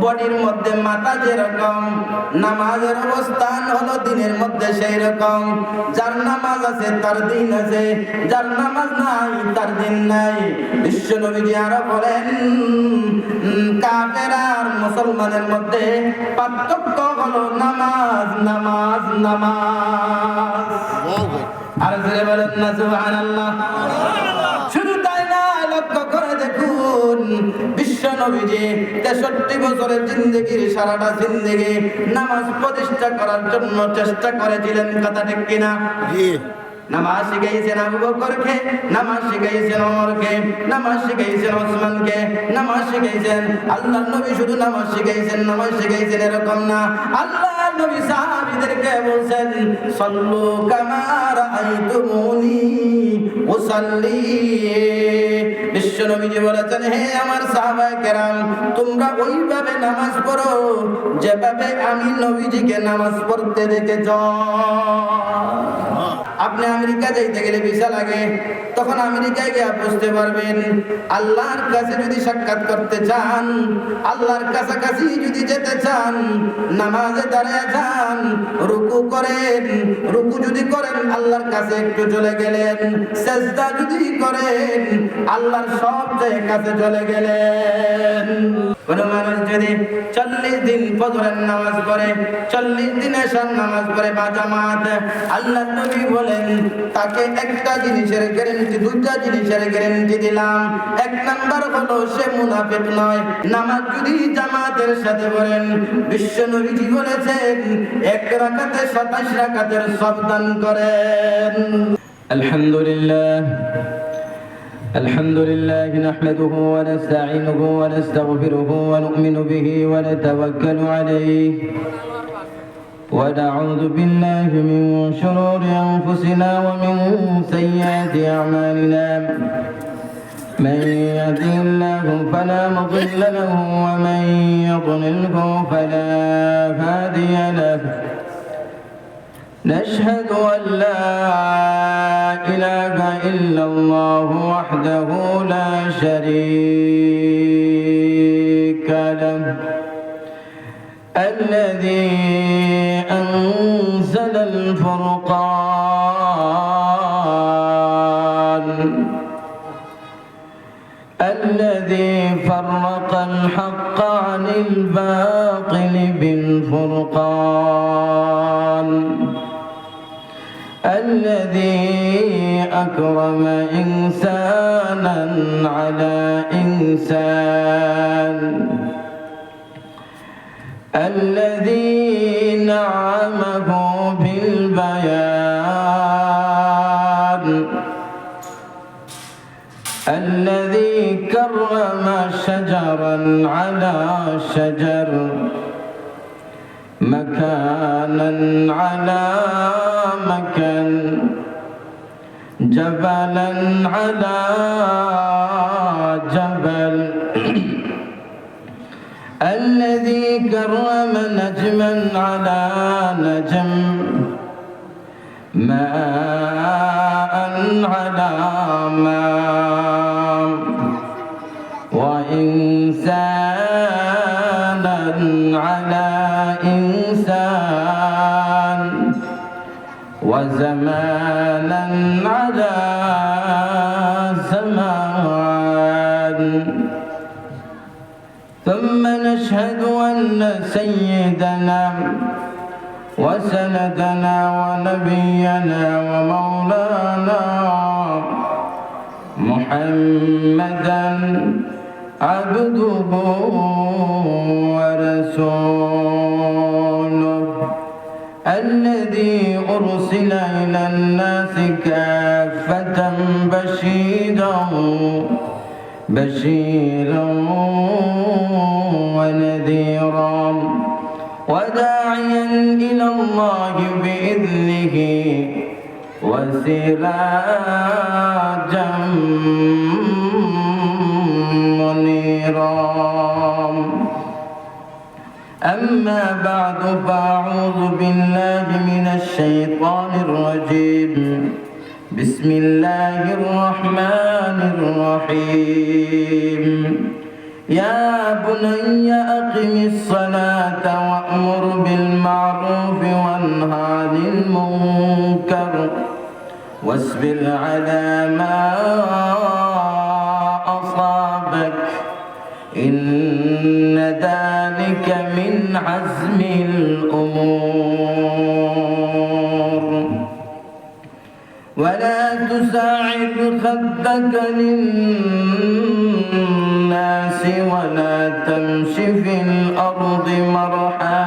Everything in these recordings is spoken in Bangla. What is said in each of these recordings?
বডির মধ্যে মাথা যেরকম, নামাজের অবস্থান হলো দিনের মধ্যে সেই রকম। যার নামাজ আছে তার দিন আছে, যার নামাজ নাই তার দিন নাই। বিশ্ব নবীজি আরো বলেন, কাফের আর মুসলমানের মধ্যে পার্থক্য হলো নামাজ, নামাজ, নামাজ। আর জোরে বলেন না সুবহানাল্লাহ। শুধু তাই না, লক্ষ্য করে দেখুন বিশ্ব নবীজি 63 বছরের জিন্দেগির সারাটা জিন্দেগি নামাজ প্রতিষ্ঠা করার জন্য চেষ্টা করেছিলেন। কথা ঠিক কিনা? নামাজ শিখাইছেন আবু বকরকে, নামাজ শিখাইছেন ওমরকে, নামাজ শিখাইছেন ওসমানকে, নামাজ শিখাইছেন আল্লাহর নবী। শুধু নামাজ শিখাইছেন, নামাজ শিখাইছেন এরকম না, আল্লাহর নবী সাহাবীদেরকে বলছেন, সাল্লু কামা রাআইতুমুনি উসাল্লি। বিশ্ব নবীজি বলেছেন, হে আমার সাহাবায়ে কেরাম, তোমরা ওইভাবে নামাজ পড়ো যেভাবে আমি নবীজিকে নামাজ পড়তে দেখেছ। আপনি আমেরিকা যাইতে গেলে ভিসা লাগে, তখন আমেরিকায় গিয়ে বুঝতে পারবেন আল্লাহর কাছে যদি সাক্ষাৎ করতে চান, আল্লাহর কাছাকাছি যদি যেতে চান, নামাজে দাঁড়ায় যান, রুকু করেন, রুকু যদি করেন আল্লাহর কাছে একটু চলে গেলেন, সেজদা যদি করেন আল্লাহর সবচেয়ে কাছে চলে গেলেন। কোন মানুষ যদি 40 দিন ফজরের নামাজ পড়ে, 40 দিন এশার নামাজ পড়ে বা জামাত, আল্লাহর নবী বলেন তাকে একটা জিনিসের গ্যারান্টি, দুইটা জিনিসের গ্যারান্টি দিলাম। এক নাম্বার হলো সে মুনাফিক নয়। নামাজ যদি জামাতের সাথে পড়েন, বিশ্ব নবীজি বলেছেন 1 রাকাতে 27 রাকাতের সওয়াব দান করেন। আলহামদুলিল্লাহ الحمد لله نحمده ونستعينه ونستغفره ونؤمن به ونتوكل عليه ونعوذ بالله من شرور أنفسنا ومن سيئات أعمالنا من يهده الله فلا مضل له ومن يضلله فلا هادي له نشهد أن لا إله إلا الله وحده لا شريك له الذي أنزل الفرقان الذي فرق الحق عن الباطل بالفرقان الذي أكرم إنسانا على إنسان الذي نعمه بالبيان الذي كرم شجرا على شجر مكانا على مكان جبلا على جبل الذي كرم نجما على نجم ماء على ماء وإنسانا على إنسان وزمانا على زمان ثم نشهد أن سيدنا وسندنا ونبينا ومولانا محمدا عبده ورسوله الذي أرسل إلى الناس كافة بشيرا ونذيرا وداعيا إلى الله بإذنه وسراجا منيرا أما بعد فأعوذ بالله من الشيطان الرجيم بسم الله الرحمن الرحيم يا بني أقم الصلاة وأمر بالمعروف وانه عن المنكر واصبر على ما أصابك إن ذلك من عزم الأمور ولا تساعد خدك للناس ولا تمش في الأرض مرحا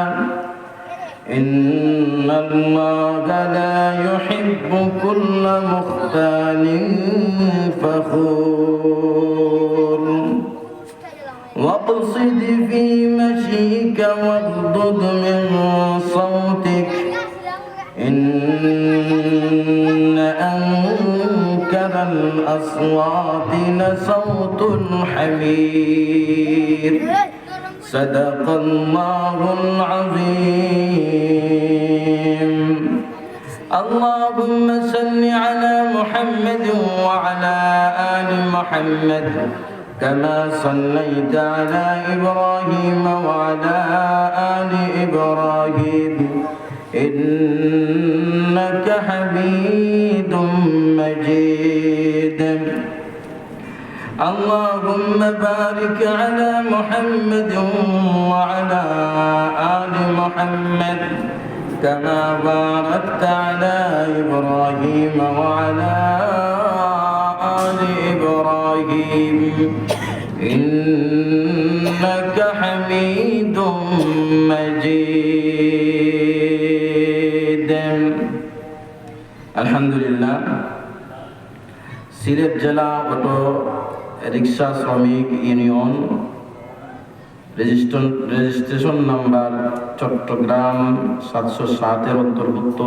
إن الله لا يحب كل مختال فخور واقصد في مشيك واغضض من صوتك إن أنكر الأصوات لصوت الحمير صدق الله العظيم اللهم صل على محمد وعلى آل محمد كما صليت على إبراهيم وعلى آل إبراهيم إنك حميد مجيد اللهم بارك على محمد وعلى آل محمد كما باركت على إبراهيم وعلى آل إبراهيم إنك حميد مجيد الحمد لله সিলেট জেলা অটো রিক্সা শ্রমিক ইউনিয়ন রেজিস্ট্রেশন নাম্বার চট্টগ্রাম 707 অন্তর্ভুক্ত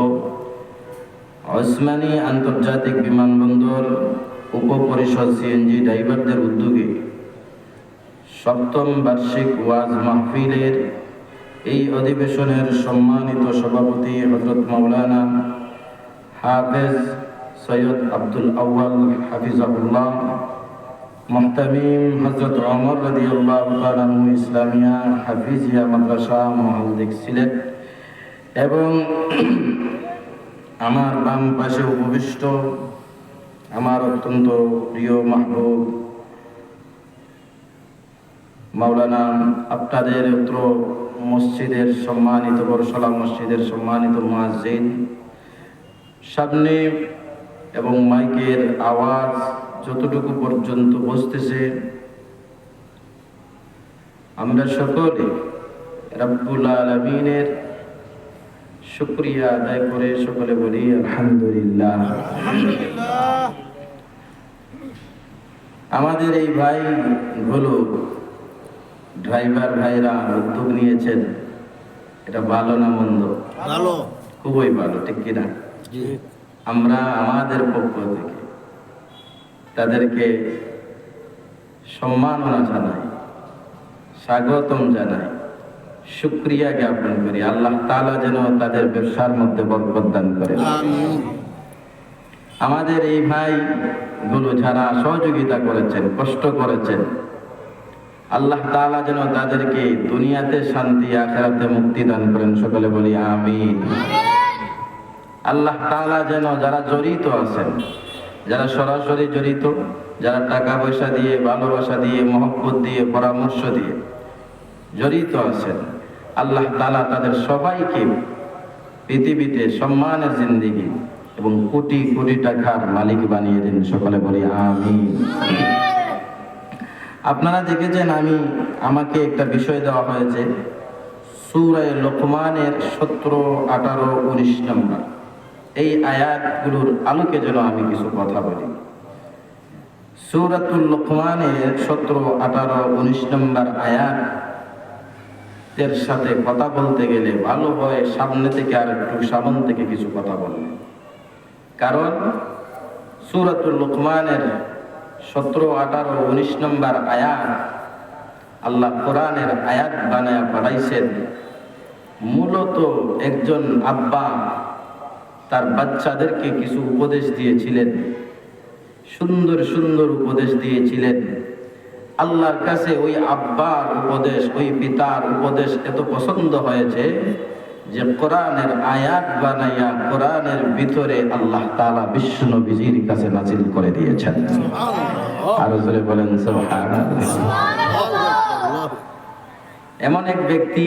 ওসমানী আন্তর্জাতিক বিমানবন্দর উপপরিষদ সিএনজি ড্রাইভারদের উদ্যোগে সপ্তম বার্ষিক ওয়াজ মাহফিলের এই অধিবেশনের সম্মানিত সভাপতি হযরত মাওলানা হাফেজ সৈয়দ আব্দুল আউয়াল হাফিজাহুল্লাহ মুহতামিম হযরত ওমর রাদিয়াল্লাহু তাআলা আনহু ইসলামিয়া হাফিজিয়া মাদ্রাসা মহালদিক সিলেট এবং আমার বাম পাশে উপবিষ্ট আমার অত্যন্ত প্রিয় মাহবুব মাওলানা আপনাদের উত্তর মসজিদের সম্মানিত বরসলা মসজিদের সম্মানিত মুয়াজ্জিন সামনে এবং মাইকের আওয়াজ যতটুকু পর্যন্ত বসতেছে আমরা সকলে রব্বুল আলামিনের শুকরিয়া আদায় করে সকলে বলি আলহামদুলিল্লাহ। আমাদের এই ভাইগুলো ড্রাইভার ভাইরা উদ্যোগ নিয়েছেন, এটা ভালো না মন্দ? ভালো, খুবই ভালো, ঠিক কিনা? আমরা আমাদের পক্ষ থেকে তাদেরকে সম্মাননা জানাই, স্বাগতম জানাই, শুকরিয়া জ্ঞাপন করি। আল্লাহ তাআলা যেন তাদের ব্যবসার মধ্যে বরকত দান করেন। আমাদের এই ভাইগুলো যারা সহযোগিতা করেছেন, কষ্ট করেছেন, আল্লাহ তাআলা যেন তাদেরকে দুনিয়াতে শান্তি, আখিরাতে মুক্তি দান করেন। সকলে বলি আমিন। আল্লাহ তাআলা যেন যারা জড়িত আছেন, যারা সরাসরি জড়িত, যারা টাকা পয়সা দিয়ে, ভালোবাসা দিয়ে, মহব্বত দিয়ে, পরামর্শ দিয়ে জড়িত আছেন, আল্লাহ তাআলা তাদের সবাইকে পৃথিবীতে সম্মানের জিন্দেগি এবং কোটি কোটি টাকার মালিক বানিয়ে দিন। সকলে বলি আমিন। আপনারা দেখেছেন আমাকে একটা বিষয় দেওয়া হয়েছে, সূরা লোকমানের 17, 18, 19 নম্বর এই আয়াতগুলোর আলোকে যেন আমি কিছু কথা বলি। সূরাতুল লোকমানের 17, 18, 19 নম্বর আয়াতের সাথে কথা বলতে গেলে ভালো হয় সামনে থেকে আর একটু সামনে থেকে কিছু কথা বললে, কারণ সূরাতুল লোকমানের 17, 18, 19 নম্বর আয়াত আল্লাহ কোরআনের আয়াত বানায়া পাঠাইছেন। মূলত একজন আব্বা তার বাচ্চাদেরকে কিছু উপদেশ দিয়েছিলেন, সুন্দর সুন্দর উপদেশ দিয়েছিলেন। আল্লাহর কাছে ওই আব্বার উপদেশ, ওই পিতার উপদেশ এত পছন্দ হয়েছে যে কোরআনের আয়াত বানাইয়া কোরআনের ভিতরে আল্লাহ তাআলা বিশ্ব নবীজির কাছে নাজিল করে দিয়েছেন। আরো জোরে বলেন সুবহানাল্লাহ। এমন এক ব্যক্তি,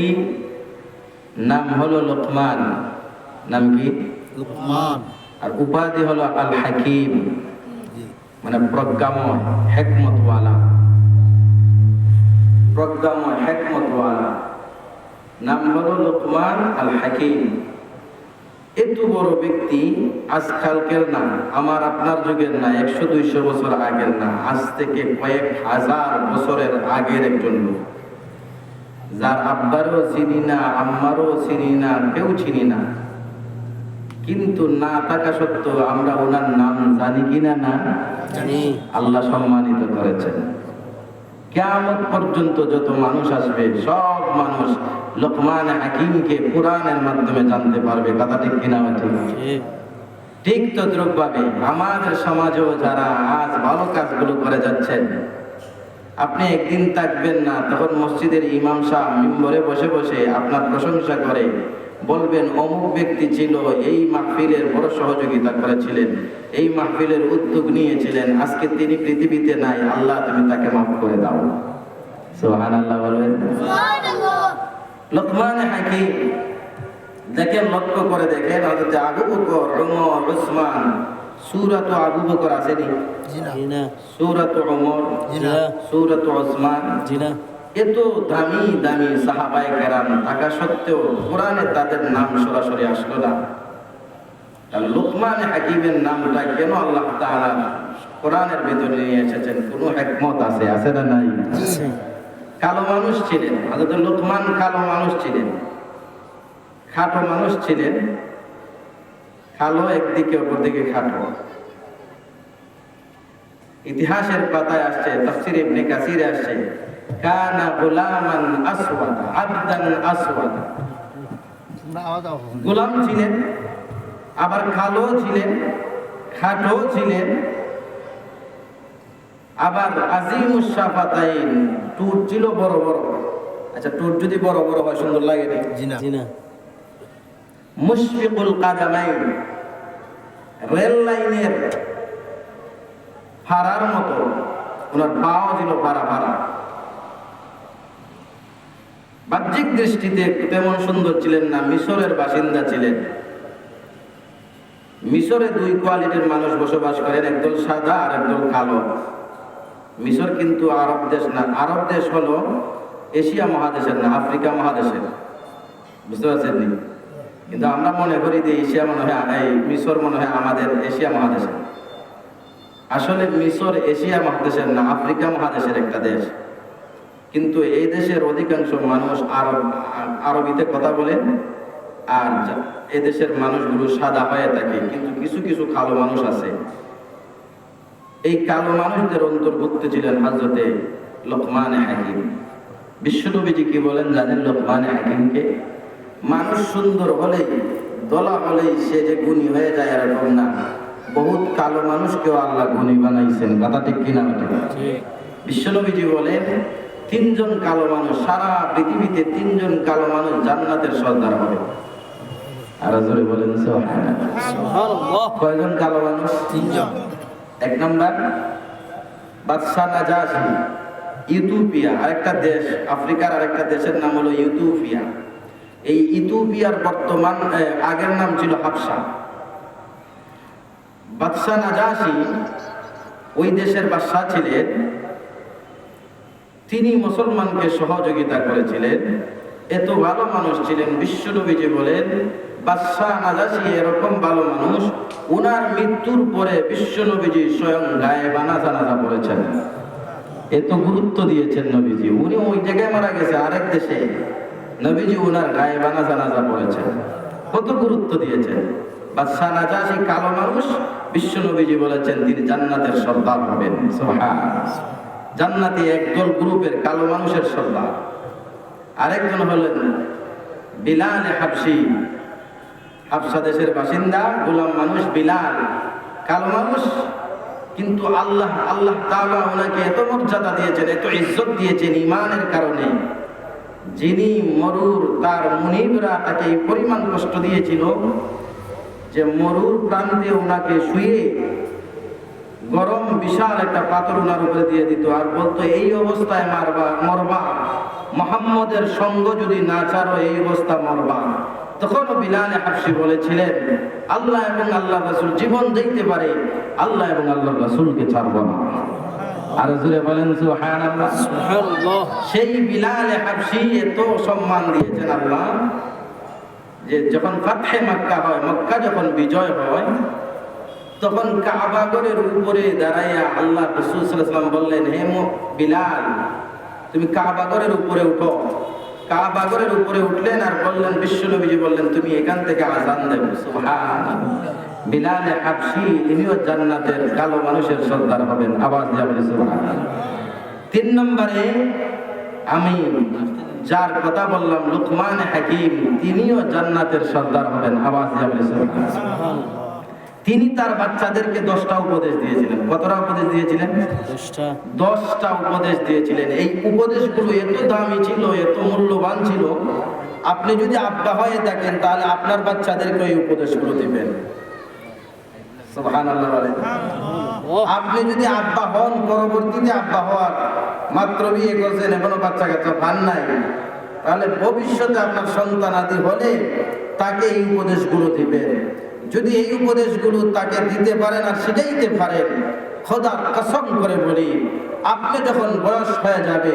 নাম হলো লোকমান। নাম কি? লোকমান। আর উপাধি হলো আল হাকিম, মানে প্রজ্ঞাময়, হিকমতওয়ালা। প্রজ্ঞাময়, হিকমতওয়ালা। নাম হলো লোকমান আল হাকিম। এত বড় ব্যক্তি আজকালকের না, আমার আপনার যুগের না, 100-200 বছর আগের না, আজ থেকে কয়েক হাজার বছরের আগের একজন লোক, যার আব্বারও চিনি না, আম্মারও চিনি না, কেউ চিনি না, কিন্তু না থাকা সত্ত্বেও আমরা ওনার নাম জানি কিনা? না জানি। আল্লাহ সম্মানিত করেছেন। কিয়ামত পর্যন্ত যত মানুষ আসবে সব মানুষ লোকমান হাকিমকে কোরআনের মাধ্যমে জানতে পারবে। কথা ঠিক কিনা? ঠিক তদ্রুপভাবে আমাদের সমাজেও যারা আজ ভালো কাজগুলো করে যাচ্ছেন, আপনি একদিন থাকবেন না, তখন মসজিদের ইমাম সাহেব মিম্বরে বসে বসে আপনার প্রশংসা করে বলবেন অমুক ব্যক্তি ছিল, এই মাহফিলের বড় সহযোগিতা করেছিলেন, এই মাহফিলের উদ্যোগ নিয়েছিলেন, আজকে তিনি পৃথিবীতে নাই, আল্লাহ তুমি তাকে মাফ করে দাও। সুবহানাল্লাহ বলবেন। লোকমান হাকিম দেখেন, লক্ষ্য করে দেখেন, হযরত আবু বকর, ওমর, উসমান, সূরাত আবু বকর আছে নি? জি না। সূরাত ওমর? জি না। সূরাত উসমান? জি না। এত দামি দামি সাহাবায়ে কেরাম থাকা সত্ত্বেও কোরআনে তাদের নাম সরাসরি আসলো না। আর লোকমান হাকিমের নামটা কেন আল্লাহ তাআলা কোরআনের ভিতরে নিয়ে এসেছেন? কোনো হিকমত আছে, আছে না নাই? আছে। কালো মানুষ ছিলেন হযরত লোকমান, কালো মানুষ ছিলেন, খাটো মানুষ ছিলেন, কালো একদিকে অপরদিকে খাটো। ইতিহাসের পাতায় আসছে, তাফসীর ইবনে কাসিরে আসছে, কানা গুলামান আসওয়াদ আবদান আসওয়াদ। গোলাম ছিলেন, আবার কালো ছিলেন, খাটো ছিলেন, আবার আজিমুস শাফাতাইন, টুট ছিল বড় বড়। আচ্ছা, টুট যদি বড় বড় হয় সুন্দর লাগে না? জি না। জি না। মুশফিকুল কাদামাইন, রেল লাইনের ফাড়ার মতো ওনার পাও ছিল ফাড়া ফাড়া। বাহ্যিক দৃষ্টিতে তেমন সুন্দর ছিলেন না, মিশরের বাসিন্দা ছিলেন। মিশরে দুই কোয়ালিটির মানুষ বসবাস করেন, একদল সাদা আর একদল কালো। মিশর কিন্তু আরব দেশ না, আরব দেশ হলো এশিয়া মহাদেশের না, আফ্রিকা মহাদেশের। বুঝতে পারছেন নি? কিন্তু আমরা মনে করি যে এশিয়া মনে হয়, এই মিশর মনে হয় আমাদের এশিয়া মহাদেশের। আসলে মিশর এশিয়া মহাদেশের না, আফ্রিকা মহাদেশের একটা দেশ। কিন্তু এই দেশের অধিকাংশ মানুষ আরবিতে কথা বলেন, আর এই দেশের মানুষগুলো সাদা হয়ে থাকে, কিন্তু কিছু কিছু কালো মানুষ আছে। এই কালো মানুষদের অন্তর্ভুক্ত ছিলেন হযরতে লোকমান হাকিম। বিশ্বনবীজি কি বলেন জানেন লোকমান হাকিমকে? মানুষ সুন্দর হলেই, দলা হলেই সে যে গুণী হয়ে যায় এরকম না। বহুত কালো মানুষকেও আল্লাহ গুণী বানাইছেন। কথা ঠিক কিনা? বিশ্বনবীজি বলেন 3 জন কালো মানুষ, সারা পৃথিবীতে 3 জন কালো মানুষ জান্নাতের সর্দার হবে। আর জোরে বলেন সুবহানাল্লাহ। কয়জন কালো মানুষ? 3 জন। 1 নাম্বার বাদশা নাজাশী, ইথিওপিয়া, আরেকটা দেশ, আফ্রিকার আরেকটা দেশের নাম হলো ইথিওপিয়া। এই ইথিওপিয়ার বর্তমান আগের নাম ছিল হাবশা। বাদশা নাজাশী ওই দেশের বাদশা ছিলেন, তিনি মুসলমানকে সহযোগিতা করেছিলেন, এত ভালো মানুষ ছিলেন। বিশ্বনবীজি বলেন বাদশা নাজাশী এরকম ভালো মানুষ, ওনার মৃত্যুর পরে বিশ্বনবীজি স্বয়ং গায়েবানা জানাজা পড়েছেন। এত গুরুত্ব দিয়েছেন নবীজি। উনি ওই জায়গায় মারা গেছে আরেক দেশে, নবীজি ওনার গায়েবানা জানাজা পড়েছেন। কত গুরুত্ব দিয়েছেন। বাদশা নাজাশী কালো মানুষ, বিশ্বনবীজি বলেছেন তিনি জান্নাতের সর্দার হবেন। সুবহানাল্লাহ। জান্নাতি একদল গ্রুপের কালো মানুষের সর্দার। আরেকজন হলেন বিলাল হাবশী, হাবশা দেশের বাসিন্দা, গোলাম মানুষ বিলাল, কালো মানুষ। কিন্তু আল্লাহ তাআলা ওনাকে এত মর্যাদা দিয়েছেন, এত ইজ্জত দিয়েছেন ঈমানের কারণে। যিনি মরুর তার মুনিবরা তাকে এই পরিমাণ কষ্ট দিয়েছিল যে মরুর প্রান্তে ওনাকে শুয়ে গরম বিশাল একটা পাথর ওনার উপরে দিয়ে দিত আর বলতো এই অবস্থায় মরবা, মুহাম্মদের সঙ্গ যদি না ছাড়ো এই অবস্থা মরবা। তখন বিলাল হাবশী বলেছিলেন আল্লাহ এবং আল্লাহ রাসূল জীবন দিতে পারে, আল্লাহ এবং আল্লাহ রাসূলকে ছাড়ব না। আর জোরে বলেন সুবহানাল্লাহ। সেই বিলাল হাবশী এত সম্মান দিয়েছেন আল্লাহ যে যখন ফাতহে মক্কা হয়, মক্কা যখন বিজয় হয়, তখন কাবা ঘরের উপরে দাঁড়াইয়া আল্লাহ রাসূল সাল্লাল্লাহু আলাইহি ওয়াসাল্লাম বললেন, হে বিলাল তুমি কাবা ঘরের উপরে উঠো। কাবা ঘরের উপরে উঠলেন আর বললেন, বিশ্বনবীজি বললেন তুমি এখান থেকে আযান দেবে। সুবহানাল্লাহ। বিলাল হাবশী তিনিও জান্নাতের কালো মানুষের সর্দার হবেন। আওয়াজ দিয়ে বলেন সুবহানাল্লাহ। 3 নম্বরে আমি যার কথা বললাম লুকমান হাকিম, তিনিও জান্নাতের সর্দার হবেন। আওয়াজ দিয়ে বলেন সুবহানাল্লাহ। তিনি তার বাচ্চাদেরকে 10টা উপদেশ দিয়েছিলেন। কতটা উপদেশ দিয়েছিলেন? 10টা উপদেশ দিয়েছিলেন। এই উপদেশগুলো এত দামি ছিল, এত মূল্যবান ছিল, আপনি যদি আব্বা হয়ে থাকেন তাহলে আপনার বাচ্চাদেরকে এই উপদেশগুলো দিবেন। সুবহানাল্লাহ বলেন। আপনি যদি আব্বা হন, পরবর্তীতে আব্বা হওয়ার মাত্র বিয়ে করছেন, এখনো বাচ্চা কাচ্চা পান নাই, তাহলে ভবিষ্যতে আপনার সন্তানাদি হলে তাকে এই উপদেশগুলো দিবেন। যদি এই উপদেশগুলো তাকে দিতে পারেন আর শিখাইতে পারেন, খোদার কসম করে বলি, আপনি যখন বয়স হয়ে যাবে,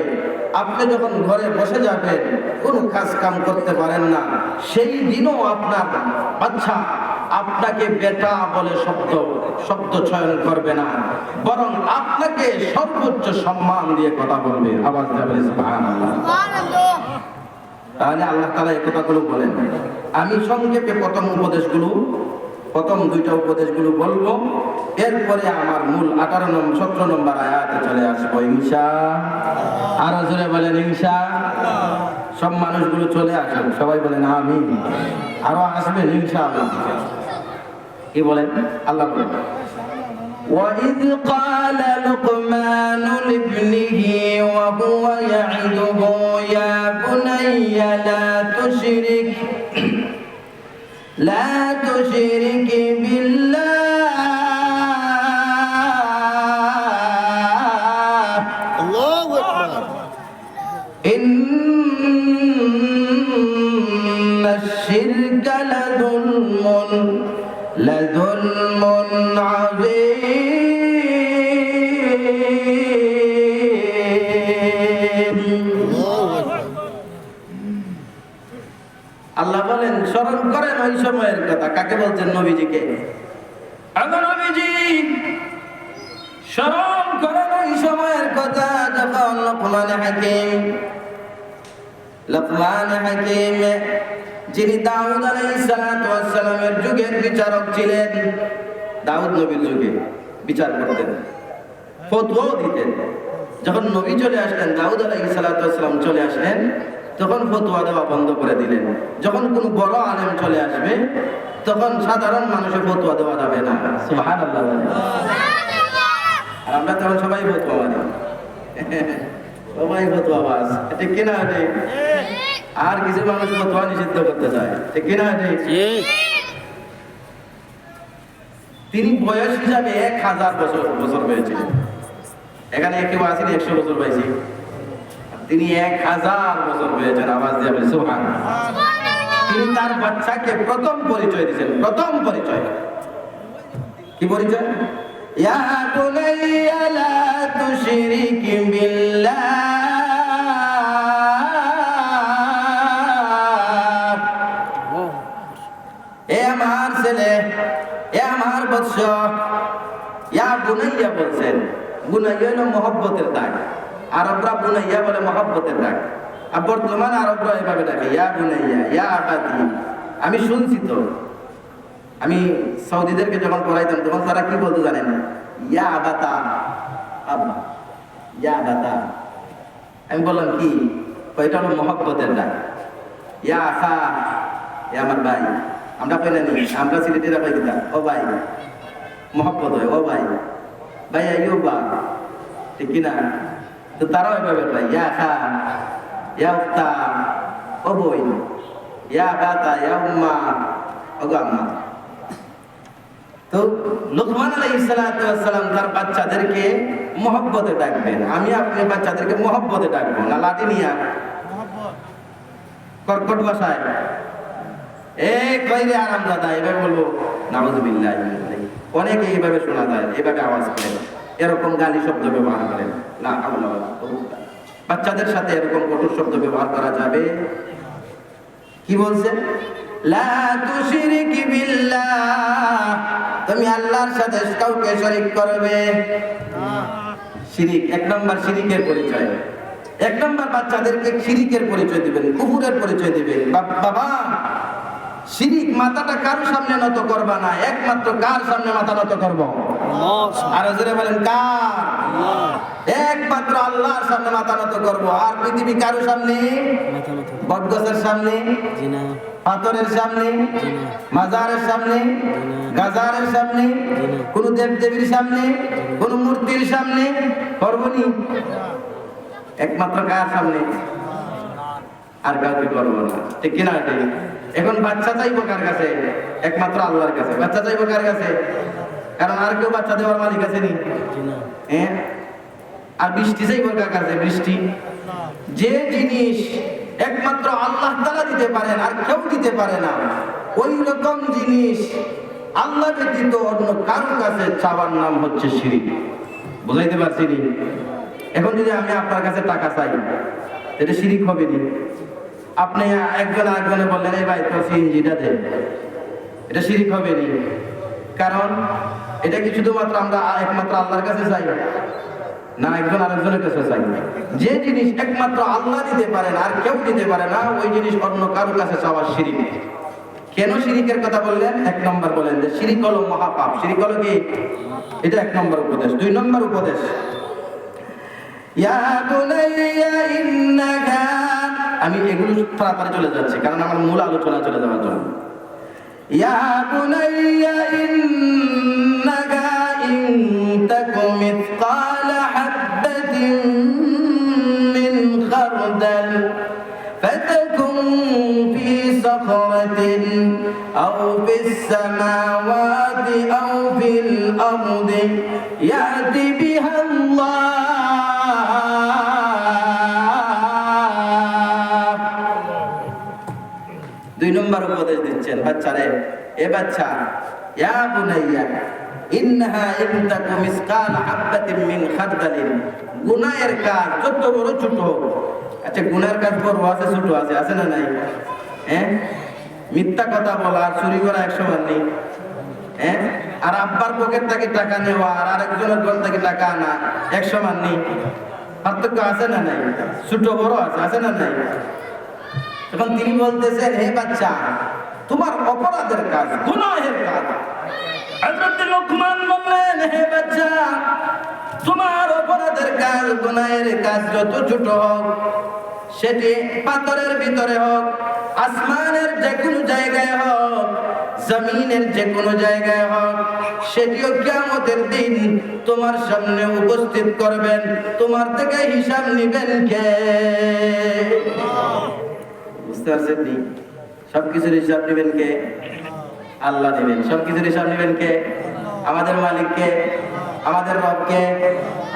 আপনি যখন ঘরে বসে যাবেন, কোনো কাজ কাম করতে পারেন না, সেই দিনও আপনার বাচ্চা আপনাকে বেটা বলে শব্দ চয়ন করবে না, বরং আপনাকে সর্বোচ্চ সম্মান দিয়ে কথা বলবে। আওয়াজ দিয়ে বলেন সুবহানাল্লাহ। তাহলে আল্লাহ তাআলা এই কথাগুলো বলেন। আমি সংক্ষেপে প্রথম 2টা উপদেশগুলো বলবো, এরপরে আমার মূল 17 নম্বর আয়াতে চলে আসবো ইনশাআল্লাহ। আরো জোরে বলেন ইনশাআল্লাহ। সব মানুষগুলো চলে আসেন, সবাই বলেন আমিন। আরো আসবেন ইনশাআল্লাহ। কি বলেন? আল্লাহ বলেন وَإِذْ قَالَ لُقْمَانُ لِابْنِهِ وَهُوَ يَعِظُهُ يَا بُنَيَّ لَا تُشْرِكْ بِاللَّهِ اللَّهُ أَكْبَرُ إِنَّ الشِّرْكَ لَظُلْمٌ عَظِيمٌ। আল্লাহ বলেন স্মরণ করেন ওই সময়ের কথা। কাকে বলছেন? নবীজিকে। নবীজি স্মরণ করেন ওই সময়ের কথা যখন লোকমান হাকিম যিনি দাউদ আলাইহিস সালামের যুগের বিচারক ছিলেন, দাউদ নবীর যুগে বিচার করতেন, ফতোয়াও দিতেন। যখন নবী চলে আসলেন, দাউদ আলাইহিস সালাম চলে আসলেন, তখন ফতোয়া দেওয়া বন্ধ করে দিলেন। যখন কোনো বড় আলেম চলে আসবে, তখন সাধারণ মানুষের ফতোয়া দেওয়া যাবে না। সুবহানাল্লাহ। আর আমরা তখন সবাই ফতোয়া মানি, সবাই ফতোয়াবাজ, ঠিক কিনা? আর কিছু মানুষ ফতোয়া নিষিদ্ধ করতে চায়, ঠিক কিনা? তিনি বয়স হিসাবে 1000 বছর পেয়েছিলেন। এখানে কেউ আসেনি 100 বছর পাইছি, তিনি 1000 বছর পেয়েছেন। আওয়াজ দিয়ে বলেন সুবহানাল্লাহ। তিনি তার বাচ্চাকে প্রথম পরিচয় দিয়েছেন। প্রথম পরিচয় কি পরিচয়? ইয়া বুনাইয়া লা তুশরিক বিল্লাহ, এ আমার ছেলে, এ আমার বৎস। ইয়া বুনাইয়া বলছেন, বুনাইয়া হলো মহব্বতের দাগ। আরবরা বুনাইয়া বলে মহব্বতের ডাক, আর বর্তমানে আরবরা এভাবে ডাকে ইয়া বুনাইয়া, ইয়া আবাদি। আমি শুনছি তো, আমি সৌদিদেরকে যখন পড়াইতাম তখন তারা কি বলতো জানেন? ইয়া আবাতা, আব্বা, ইয়া আবাতা। আমি বললাম কি? এটা হলো মহব্বতের ডাক। ইয়া আখা, এ আমার ভাই। আমরা পাই না, আমরা সিলেটেরা পাই কিনা, ও ভাই, মহব্বত হয়, ও ভাই। ভাইয়া ইউবা, ঠিক কিনা? তো তারাও এভাবে কয় ইয়া খা, ইয়া উক্তা, ও বই, ইয়া বাতা, ইয়া উম্মা, ও গো আম্মা। তো লুকমান আলাইহিস সালাতু ওয়াস সালাম তার বাচ্চাদেরকে মহব্বতে ডাকবেন। আমি আপনি বাচ্চাদেরকে মহব্বতে ডাকবো না লাঠি নিয়া কর্কট ভাষায় কইরে আরামদাদা এভাবে বলবো, নাউযুবিল্লাহ। অনেকে এইভাবে শোনা যায়, এভাবে আওয়াজ করে, এরকম গালি শব্দ ব্যবহার করেন। না, বাচ্চাদের সাথে এরকম কঠোর শব্দ ব্যবহার করা যাবে? কি বলছেন? লা তুশরিক বিল্লাহ, তুমি আল্লাহর সাথে কাউকে শরীক করবে না। শিরিক, এক নম্বর শিরিকের পরিচয়। এক নম্বর বাচ্চাদেরকে শিরিকের পরিচয় দিবেন, কুফুরের পরিচয় দিবেন। বাবা, শিরিক মাথাটা কার সামনে নত করবা না, একমাত্র কার সামনে মাথা নত করব? আর জোরে বলেন কার? একমাত্র আল্লাহর সামনে মাথা নত করব। আর পৃথিবী কারো সামনে? বটগাছের সামনে, পাথরের সামনে, মাজারের সামনে, গাজারের সামনে, কোন দেব দেবীর সামনে, কোন মূর্তির সামনে করবনি। একমাত্র কার সামনে? আর কাউকে করবো না, ঠিক কিনা? এখন বাচ্চা চাইবো কার কাছে? একমাত্র আল্লাহর কাছে। বাচ্চা চাইবো কার কাছে? কারণ আর কেউ বাচ্চা দেওয়ার মালিক আছে নি? হ্যাঁ। আর বৃষ্টি চাইবো কার কাছে? বৃষ্টি। যে জিনিস একমাত্র আল্লাহ তাআলা দিতে পারেন আর কেউ দিতে পারে না, ওই রকম জিনিস আল্লাহ ব্যতীত অন্য কারো কাছে চাওয়ার নাম হচ্ছে শিরক। বুঝাইতে পারছি নি? এখন যদি আমি আপনার কাছে টাকা চাই, এটা শিরক হবে নি? আপনি একজন আরেকজনে বললেন, এই ভাই তো সিএনজিটা দে, এটা শিরক হবে নি? কারণ এটা কি শুধুমাত্র আমরা একমাত্র আল্লাহর কাছে চাই না, একজন আরেকজনের কাছে চাই? যে জিনিস একমাত্র আল্লাহ দিতে পারেন আর কেউ দিতে পারে না, ওই জিনিস অন্য কারোর কাছে চাওয়া শিরক। কেন শিরিকের কথা বললেন? এক নম্বর বলেন যে শিরিক হলো মহাপাপ। শিরিক হলো কি? এটা এক নম্বর উপদেশ। দুই নম্বর উপদেশ, ইয়া বুনাইয়া ইন্নাকা, আমি এগুলো তাড়াতাড়ি চলে যাচ্ছি কারণ আমার মূল আলোচনা চলে যাওয়ার জন্য। ইয়া বুনাইয়া ইন্নাকা ইন তাকু মিসকালা হাববাতিন মিন খারদাল ফাতাকুন ফি সাখরাতিন আও ফিস সামাওয়াতি আও ফিল আরদি ইয়াতি বিহা আল্লাহ। দুই নম্বর উপদেশ দিচ্ছেন বাচ্চারে, এ বাচ্চা, ইয়া বুনাইয়া ইন্নাহা ইন তাকু মিসকালা হাববাতিন মিন খারদালিন, গুনাহের কাজ যত বড় ছোট হোক। আচ্ছা, গুনাহের কাজ বড় আছে ছোট আছে, আছে না নাই? হ্যাঁ, মিথ্যা কথা বলা আর চুরি করা 100 বার নেই। হ্যাঁ, আর আব্বার পকেট থেকে টাকা নেওয়া আর আরেকজনের ঘর থেকে টাকা আনা 100 বার নেই। পার্থক্য আছে না নাই? ছোট বড় আছে, আছে না নাই? তখন তিনি বলতেছেন, হে বাচ্চা, তোমার অপরাধের কাজ, গুনাহের কাজ। হযরত লোকমান বললেন, হে বাচ্চা, তোমার অপরাধের কাজ, গুনাহের কাজ যত ছোট হোক, সেটি পাথরের ভিতরে হোক, আসমানের যে কোনো জায়গায় হোক, জমিনের যে কোনো জায়গায় হোক, সেটিও কিয়ামতের দিন তোমার সামনে উপস্থিত করবেন। তোমার থেকে হিসাব নিবেন কে? বুঝতে পারছেন? সবকিছুর হিসাব নেবেন কে? আল্লাহ নেবেন। সবকিছুর হিসাব নেবেন কে? আমাদের মালিক কে? আমাদের রব কে?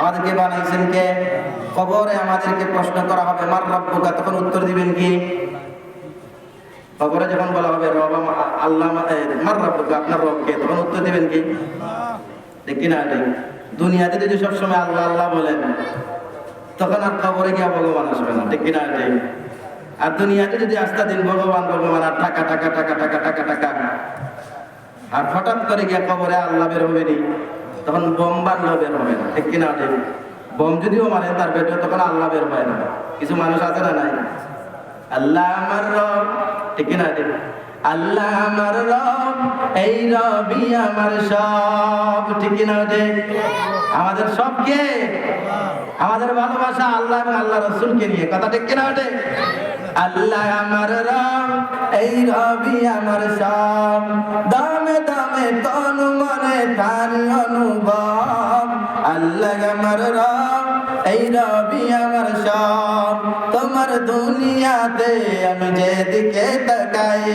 আমাদেরকে বানাইছেন কে? কবরে আমাদেরকে প্রশ্ন করা হবে, মার রব্বুকা, তখন উত্তর দিবেন কি? কবরে যখন বলা হবে রব আল্লাহ, মার রব্বুকা, আপনার রব কে, তখন উত্তর দিবেন কি? দেখি না? দুনিয়াতে যদি সবসময় আল্লাহ আল্লাহ বলেন, তখন আর কবরে গিয়ে ভগবান আসবে না, ঠিক না? আর দুনিয়াতে যদি আস্থা দিন ভগবান ভগবান আর টাকা টাকা টাকা টাকা টাকা টাকা, আর হঠাৎ করে গিয়ে কবরে আল্লাহ বের হবে নি, তখন বোম বানলেও বের হবে না, ঠিক কিনা? বোম যদিও মারে তার পেটে, তখন আল্লাহ বের হয় না। কিছু মানুষ আছে না নাই? আল্লাহ আমার রব, ঠিক কিনা? আল্লাহ আমার রব, এই রবই আমার সব, ঠিক কিনা? আমাদের সব কে? আমাদের ভালোবাসা আল্লাহ এবং আল্লাহ রাসূলকে নিয়ে, কথা ঠিক কিনা? আল্লাহ আমার রব, এই রবি আমার সব, দামে দামে তন মনে তার অনুভব। আল্লাহ আমার রব, এই রবি আমার সব। তোমার দুনিয়াতে আমি যেদিকে তাকাই,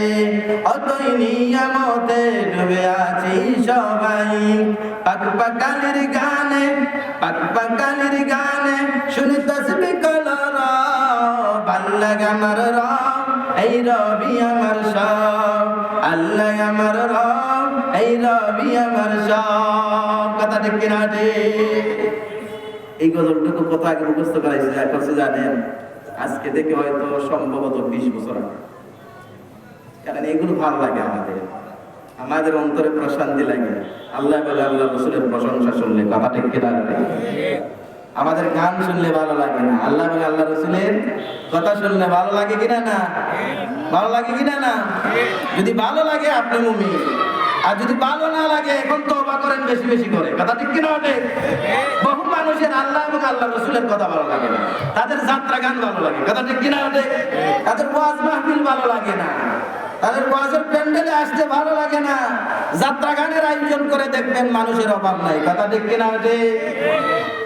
অতই নিয়ামতে ডুবে আছি সবাই। পাক পাকালির গানে, পাক পাকালির গানে শুনি তসবিহ কলর। আল্লাহ আমার রব, এই রবি আমার সব। আল্লাহ আমার রব, এই রবি আমার সব। কথা ঠিক কিনা ঠিক? এই গজলটুকু কত আগে মুখস্থ করছে জানেন? আজকে থেকে হয়তো সম্ভবত 20 বছর আগে। কারণ এগুলো ভালো লাগে আমাদের অন্তরে প্রশান্তি লাগে। আল্লাহ বলে আল্লাহ রাসূলের প্রশংসা শুনলে, কথা ঠিক কিনা? আমাদের গান শুনলে ভালো লাগে না, আল্লাহ বলে আল্লাহ রাসূলের কথা শুনলে ভালো লাগে কিনা না? ভালো লাগে কিনা না? যদি ভালো লাগে আপনি মুমিন, আর যদি ভালো না লাগে এখন তওবা করেন বেশি বেশি করে। কথা ঠিক কিনা? বহু মানুষের আল্লাহ এবং আল্লাহ রাসূলের কথা ভালো লাগে না, তাদের যাত্রা গান ভালো লাগে। কথা ঠিক কিনা? তাদের ওয়াজ মাহফিল ভালো লাগে না, তাদের ওয়াজের প্যান্ডেলে আসতে ভালো লাগে না, যাত্রা গানের আয়োজন করে দেখবেন মানুষের অভাব নাই। কথা ঠিক কিনা?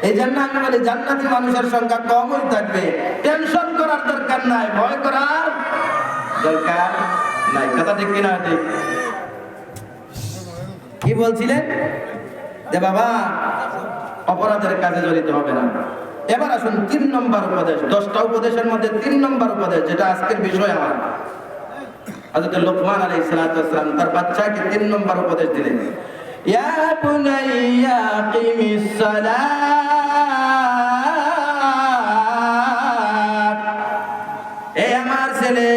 এই জন্য আমি বলি জান্নাতি মানুষের সংখ্যা কমই থাকবে। টেনশন করার দরকার নাই, ভয় করার দরকার নাই। কথা ঠিক কিনা? কি বলছিলেন? যে বাবা অপরাধের কাজে জড়িত হবে না। এবার আসুন 3 নম্বর উপদেশ। 10টা উপদেশের মধ্যে 3 নম্বর উপদেশ, যেটা আজকের বিষয় আমার। হযরত লোকমান আলাইহিস সালাতু ওয়াস সালাম তার বাচ্চাকে 3 নম্বর উপদেশ দিলেন। ইয়া বুনাইয়া কিমিস সালাত, এ আমার ছেলে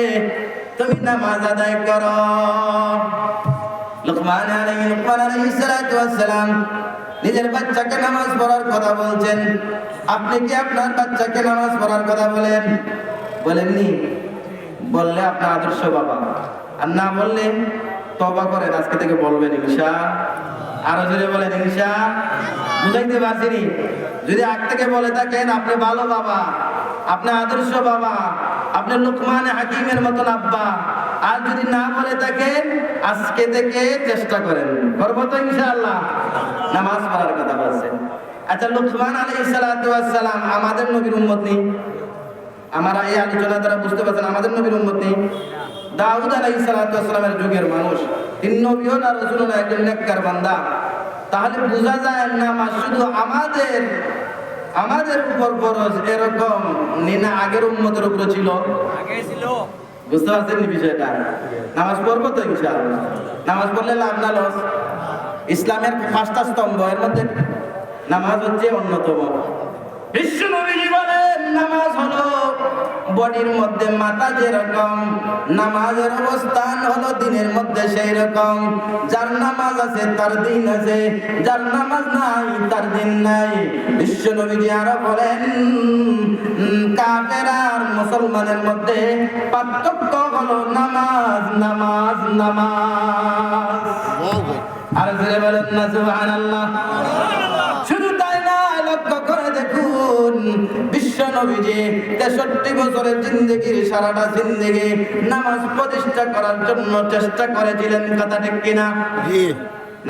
তুমি নামাজ আদায় করো। লোকমান আলাইহিস সালাতু ওয়াস সালাম নিজের বাচ্চাকে নামাজ পড়ার কথা বলছেন। আপনি কি আপনার বাচ্চাকে নামাজ পড়ার কথা বলেন? বলেননি? বললে আপনার আদর্শ বাবা, আর না বললে তওবা করেন, আজকে থেকে বলবেন ইনশাআল্লাহ। আরো জোরে বলেন ইনশাআল্লাহ। বুঝাইতে পারছিনি? যদি আগ থেকে বলে থাকেন আপনি ভালো বাবা, আপনি আদর্শ বাবা, আপনি লুকমান হাকিমের মতন আব্বা। আর যদি না বলে থাকেন আজকে থেকে চেষ্টা করেন, করবো তো ইনশাআল্লাহ। নামাজ পড়ার কথা বলছেন। আচ্ছা, লুকমান আলাইহিস সালাতু ওয়াস সালাম আমাদের নবীর উম্মত নেই? আমরা এই আলোচনা দ্বারা বুঝতে পারছেন আমাদের নবীর উম্মত নেই? দাউদ আলাইহিস সালাতু ওয়াস সালামের যুগের মানুষ, তিনি নবীও না রাসূলও না, একজন নেককার বান্দা। তাহলে বোঝা যায় নামাজ শুধু আমাদের উপর ফরজ এরকম না, আগের উম্মতের উপর ছিল? আগে ছিল। বুঝতে পারছেন বিষয়টা? নামাজ পড়বো তো ইনশাআল্লাহ। নামাজ পড়লে লাভ না লস? ইসলামের 5টা স্তম্ভ, এর মধ্যে নামাজ হচ্ছে অন্যতম। বিশ্ব নবীজি বলেন নামাজ হলো বডির মধ্যে মাথা যেরকম, নামাজের অবস্থান হলো দিনের মধ্যে সেই রকম। যার নামাজ আছে তার দিন আছে, যার নামাজ নাই তার দিন নাই। বিশ্ব নবীজি আরো বলেন কাফের আর মুসলমানের মধ্যে পার্থক্য হলো নামাজ, নামাজ, নামাজ। আর জোরে বলেন না সুবহানাল্লাহ। শুধু তাই না, লক্ষ্য করে দেখুন বিশ্ব নবীজি 63 বছরের জিন্দেগির সারাটা জিন্দেগি নামাজ প্রতিষ্ঠা করার জন্য চেষ্টা করেছিলেন। কথা ঠিক কিনা?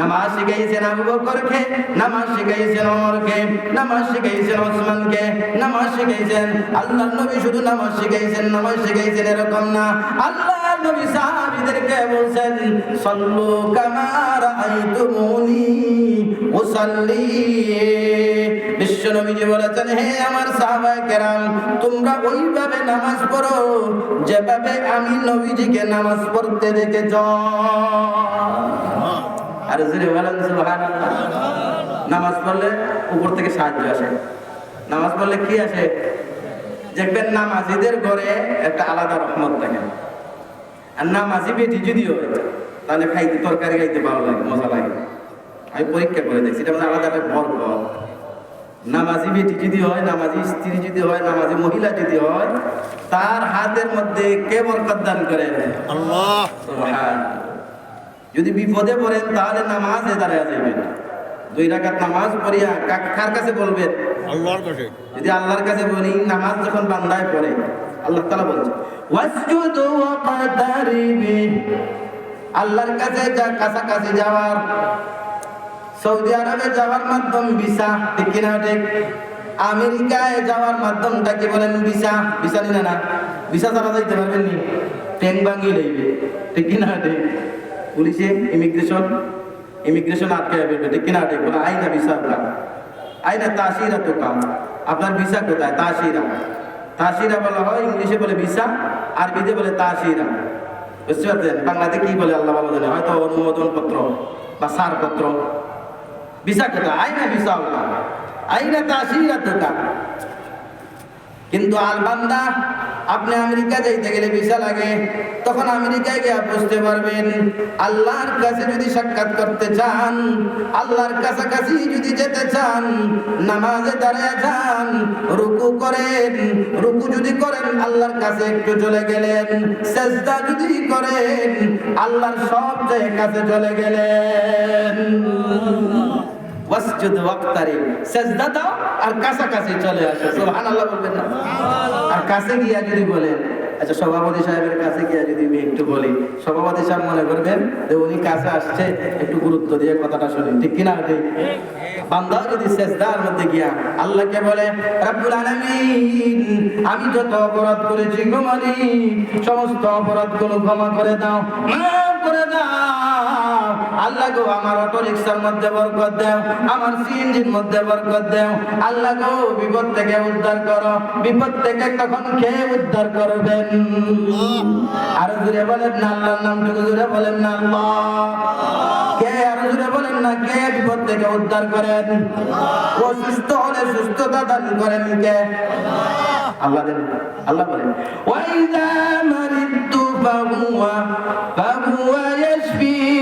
নামাজ শিখাইছেন আবু বকরকে, নামাজ শিখাইছেন ওমরকে, নামাজ শিখাইছেন ওসমানকে, নামাজ শিখাইছেন। আল্লাহর নবী শুধু নামাজ শিখাইছেন এরকম না, আল্লাহর নবী সাহাবীদেরকে বলছেন সাল্লু কামা রাআইতুমুনি উসাল্লি। বিশ্ব নবীজি বলেছেন হে আমার সাহাবায়ে কেরাম, তোমরা ওইভাবে নামাজ পড়ো যেভাবে আমি নবীজিকে নামাজ পড়তে দেখেছ। আর জোরে বলেন সুবহানাল্লাহ। নামাজ পড়লে উপর থেকে সাহায্য আসে। নামাজ পড়লে কি আসে? দেখবেন নামাজিদের ঘরে একটা আলাদা রহমত থাকে। আর নামাজি বেটি যদি হয় তাহলে খাইতে তরকারি খাইতে ভালো লাগে, মজা লাগে। আমি পরীক্ষা করে দেখছি, এটা আলাদা একটা বরকত। নামাজি বেটি যদি হয়, নামাজি স্ত্রী যদি হয়, নামাজি মহিলা যদি হয়, তার হাতের মধ্যে কে বরকত দান করেন? আল্লাহ। সুবহানাল্লাহ। যদি বিপদে পড়েন তাহলে নামাজে দাঁড়ায় যাবেন, 2 রাকাত নামাজ পড়িয়া কার কাছে বলবেন? আল্লাহর কাছে। যদি আল্লাহর কাছে বলি, নামাজ যখন বান্দায় পড়ে আল্লাহ তাআলা বলছে ওয়াসজুদু ওয়াকতারিবি, আল্লাহর কাছে যা কাছাকাছি যাওয়ার সৌদি আরবে যাওয়ার মাধ্যম ভিসা, ঠিক কিনা ঠিক? আমেরিকায় যাওয়ার মাধ্যমটা কি বলেন? ভিসা। ভিসা নিলে না, ভিসা ছাড়া যাইতে পারবেন নি, ট্যাং ভাঙিয়ে লইবে, ঠিক কিনা ঠিক? পুলিশে ইমিগ্রেশন আটকে ফেলবে, ঠিক কিনা ঠিক? বলে আইনা ভিসা কাম, আইনা তাসিরা তো কাম, আপনার ভিসা কোথায়? তাসিরা। তাসিরা বলা হয়, ইংলিশে বলে ভিসা, আরবিতে বলে তাসিরা। বুঝতে পারছেন? বাংলাতে কি বলে আল্লাহ ভালো জানে, হয়তো অনুমোদন পত্র বা ছাড়পত্র। ভিসা কোথায়? আইনা ভিসা ওটা, আইনা তাসিরা তো কাম। কিন্তু আলবান্দা, আপনি আমেরিকা যাইতে গেলে ভিসা লাগে, তখন আমেরিকায় গিয়ে বুঝতে পারবেন আল্লাহর কাছে যদি সাক্ষাৎ করতে চান, আল্লাহর কাছাকাছি যদি যেতে চান, নামাজে দাঁড়ায় যান, রুকু করেন, রুকু যদি করেন আল্লাহর কাছে একটু চলে গেলেন, সেজদা যদি করেন আল্লাহর সব জায়গায় কাছে চলে গেলেন। ওয়াসজুদ ওয়াক্তারিব, সেজদা দাও আর কাছাকাছি চলে আসো, সুবহানাল্লাহ বলবেন না? আর কাছে গিয়া যদি বলেন, আচ্ছা সভাপতি সাহেবের কাছে গিয়া যদি আমি একটু বলি, সভাপতি সাহেব মনে করবেন যে উনি কাছে আসছে, একটু গুরুত্ব দিয়ে কথাটা শুনি, ঠিক কিনা ঠিক? বান্দা যদি সেজদার মধ্যে গিয়া আল্লাহকে বলে, রব্বুল আলামিন আমি যত অপরাধ করেছি গো মালিক, সমস্ত অপরাধগুলো ক্ষমা করে দাও, মাফ করে দাও। আল্লাহ গো আমার অটো রিকশার মধ্যে বরকত দাও, আমার সিএনজির মধ্যে বরকত দাও। আল্লাহ গো বিপদ থেকে উদ্ধার করো, বিপদ থেকে তখন কে উদ্ধার করবেন? আর জোরে বলেন না আল্লাহর নামটুকু জোরে বলেন না আল্লাহ। কে? আর জোরে বলেন না, কে বিপদ থেকে উদ্ধার করেন? অসুস্থ হলে সুস্থতা দান করেন কে? আল্লাহ দেন। আল্লাহ বলেন ওয়াইযা মারিদতু ফাহুয়া ইয়াশফিন।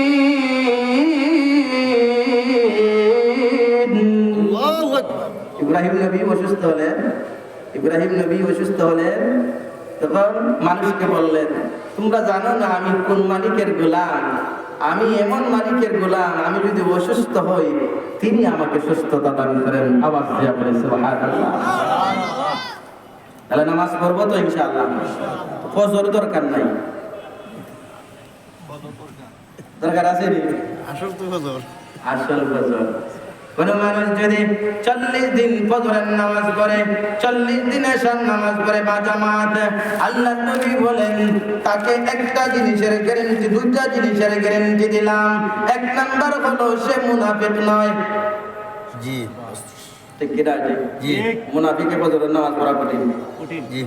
ইব্রাহিম নবী অসুস্থ হলেন, তখন মানুষকে বললেন, তোমরা জানো না আমি কোন মালিকের গোলাম? আমি এমন মালিকের গোলাম, আমি যদি অসুস্থ হই তিনি আমাকে সুস্থতা দান করেন। আওয়াজ দিয়া বলে সুবহানাল্লাহ। তাহলে নামাজ পড়বো তো ইনশাআল্লাহ। ফজর দরকার নাই, দরকার আছে নি? আসল ফজর। কোন মানুষ যদি 40 দিন ফজরের নামাজ পড়ে, 40 দিন এশার নামাজ পড়ে বা জামাত, আল্লাহর নবী বলেন তাকে একটা জিনিসের গ্যারান্টি, দুইটা জিনিসের গ্যারান্টি দিলাম। এক নাম্বার হলো সে মুনাফিক নয়। জি ঠিক কি না? জি। মুনাফিকে ফজরের নামাজ পড়া কঠিন, জি,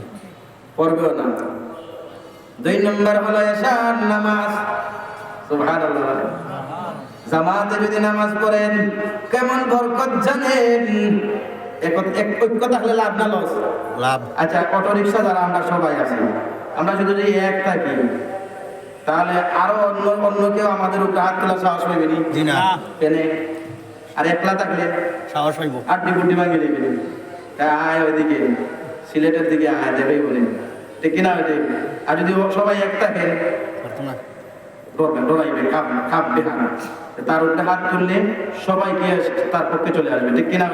পড়বেও না। 2 নম্বর হলো এশার নামাজ, সুবহানাল্লাহ। জামাতে যদি নামাজ পড়েন কেমন বরকত জানেন? এক কথা হলে লাভ না লস? লাভ। আচ্ছা অটো রিকশা যারা আমরা সবাই আছি, আমরা শুধু যদি এক থাকি তাহলে আরো অন্য কেউ আমাদের উপরে হাত তোলার সাহস পাইবে নি? জি না। কেন? আর একলা থাকলে সাহস পাইব, আড্ডি বুড্ডি ভাঙিয়ে দিবে। আয় ওইদিকে সিলেটের দিকে আয় দেবেই বলে, ঠিক কিনা? আর যদি সবাই এক থাকে ডরাইবে, কাঁপবে, তার উপরে হাত তুললে সবাই গিয়ে তার পক্ষে চলে আসবে, ঠিক কিনা?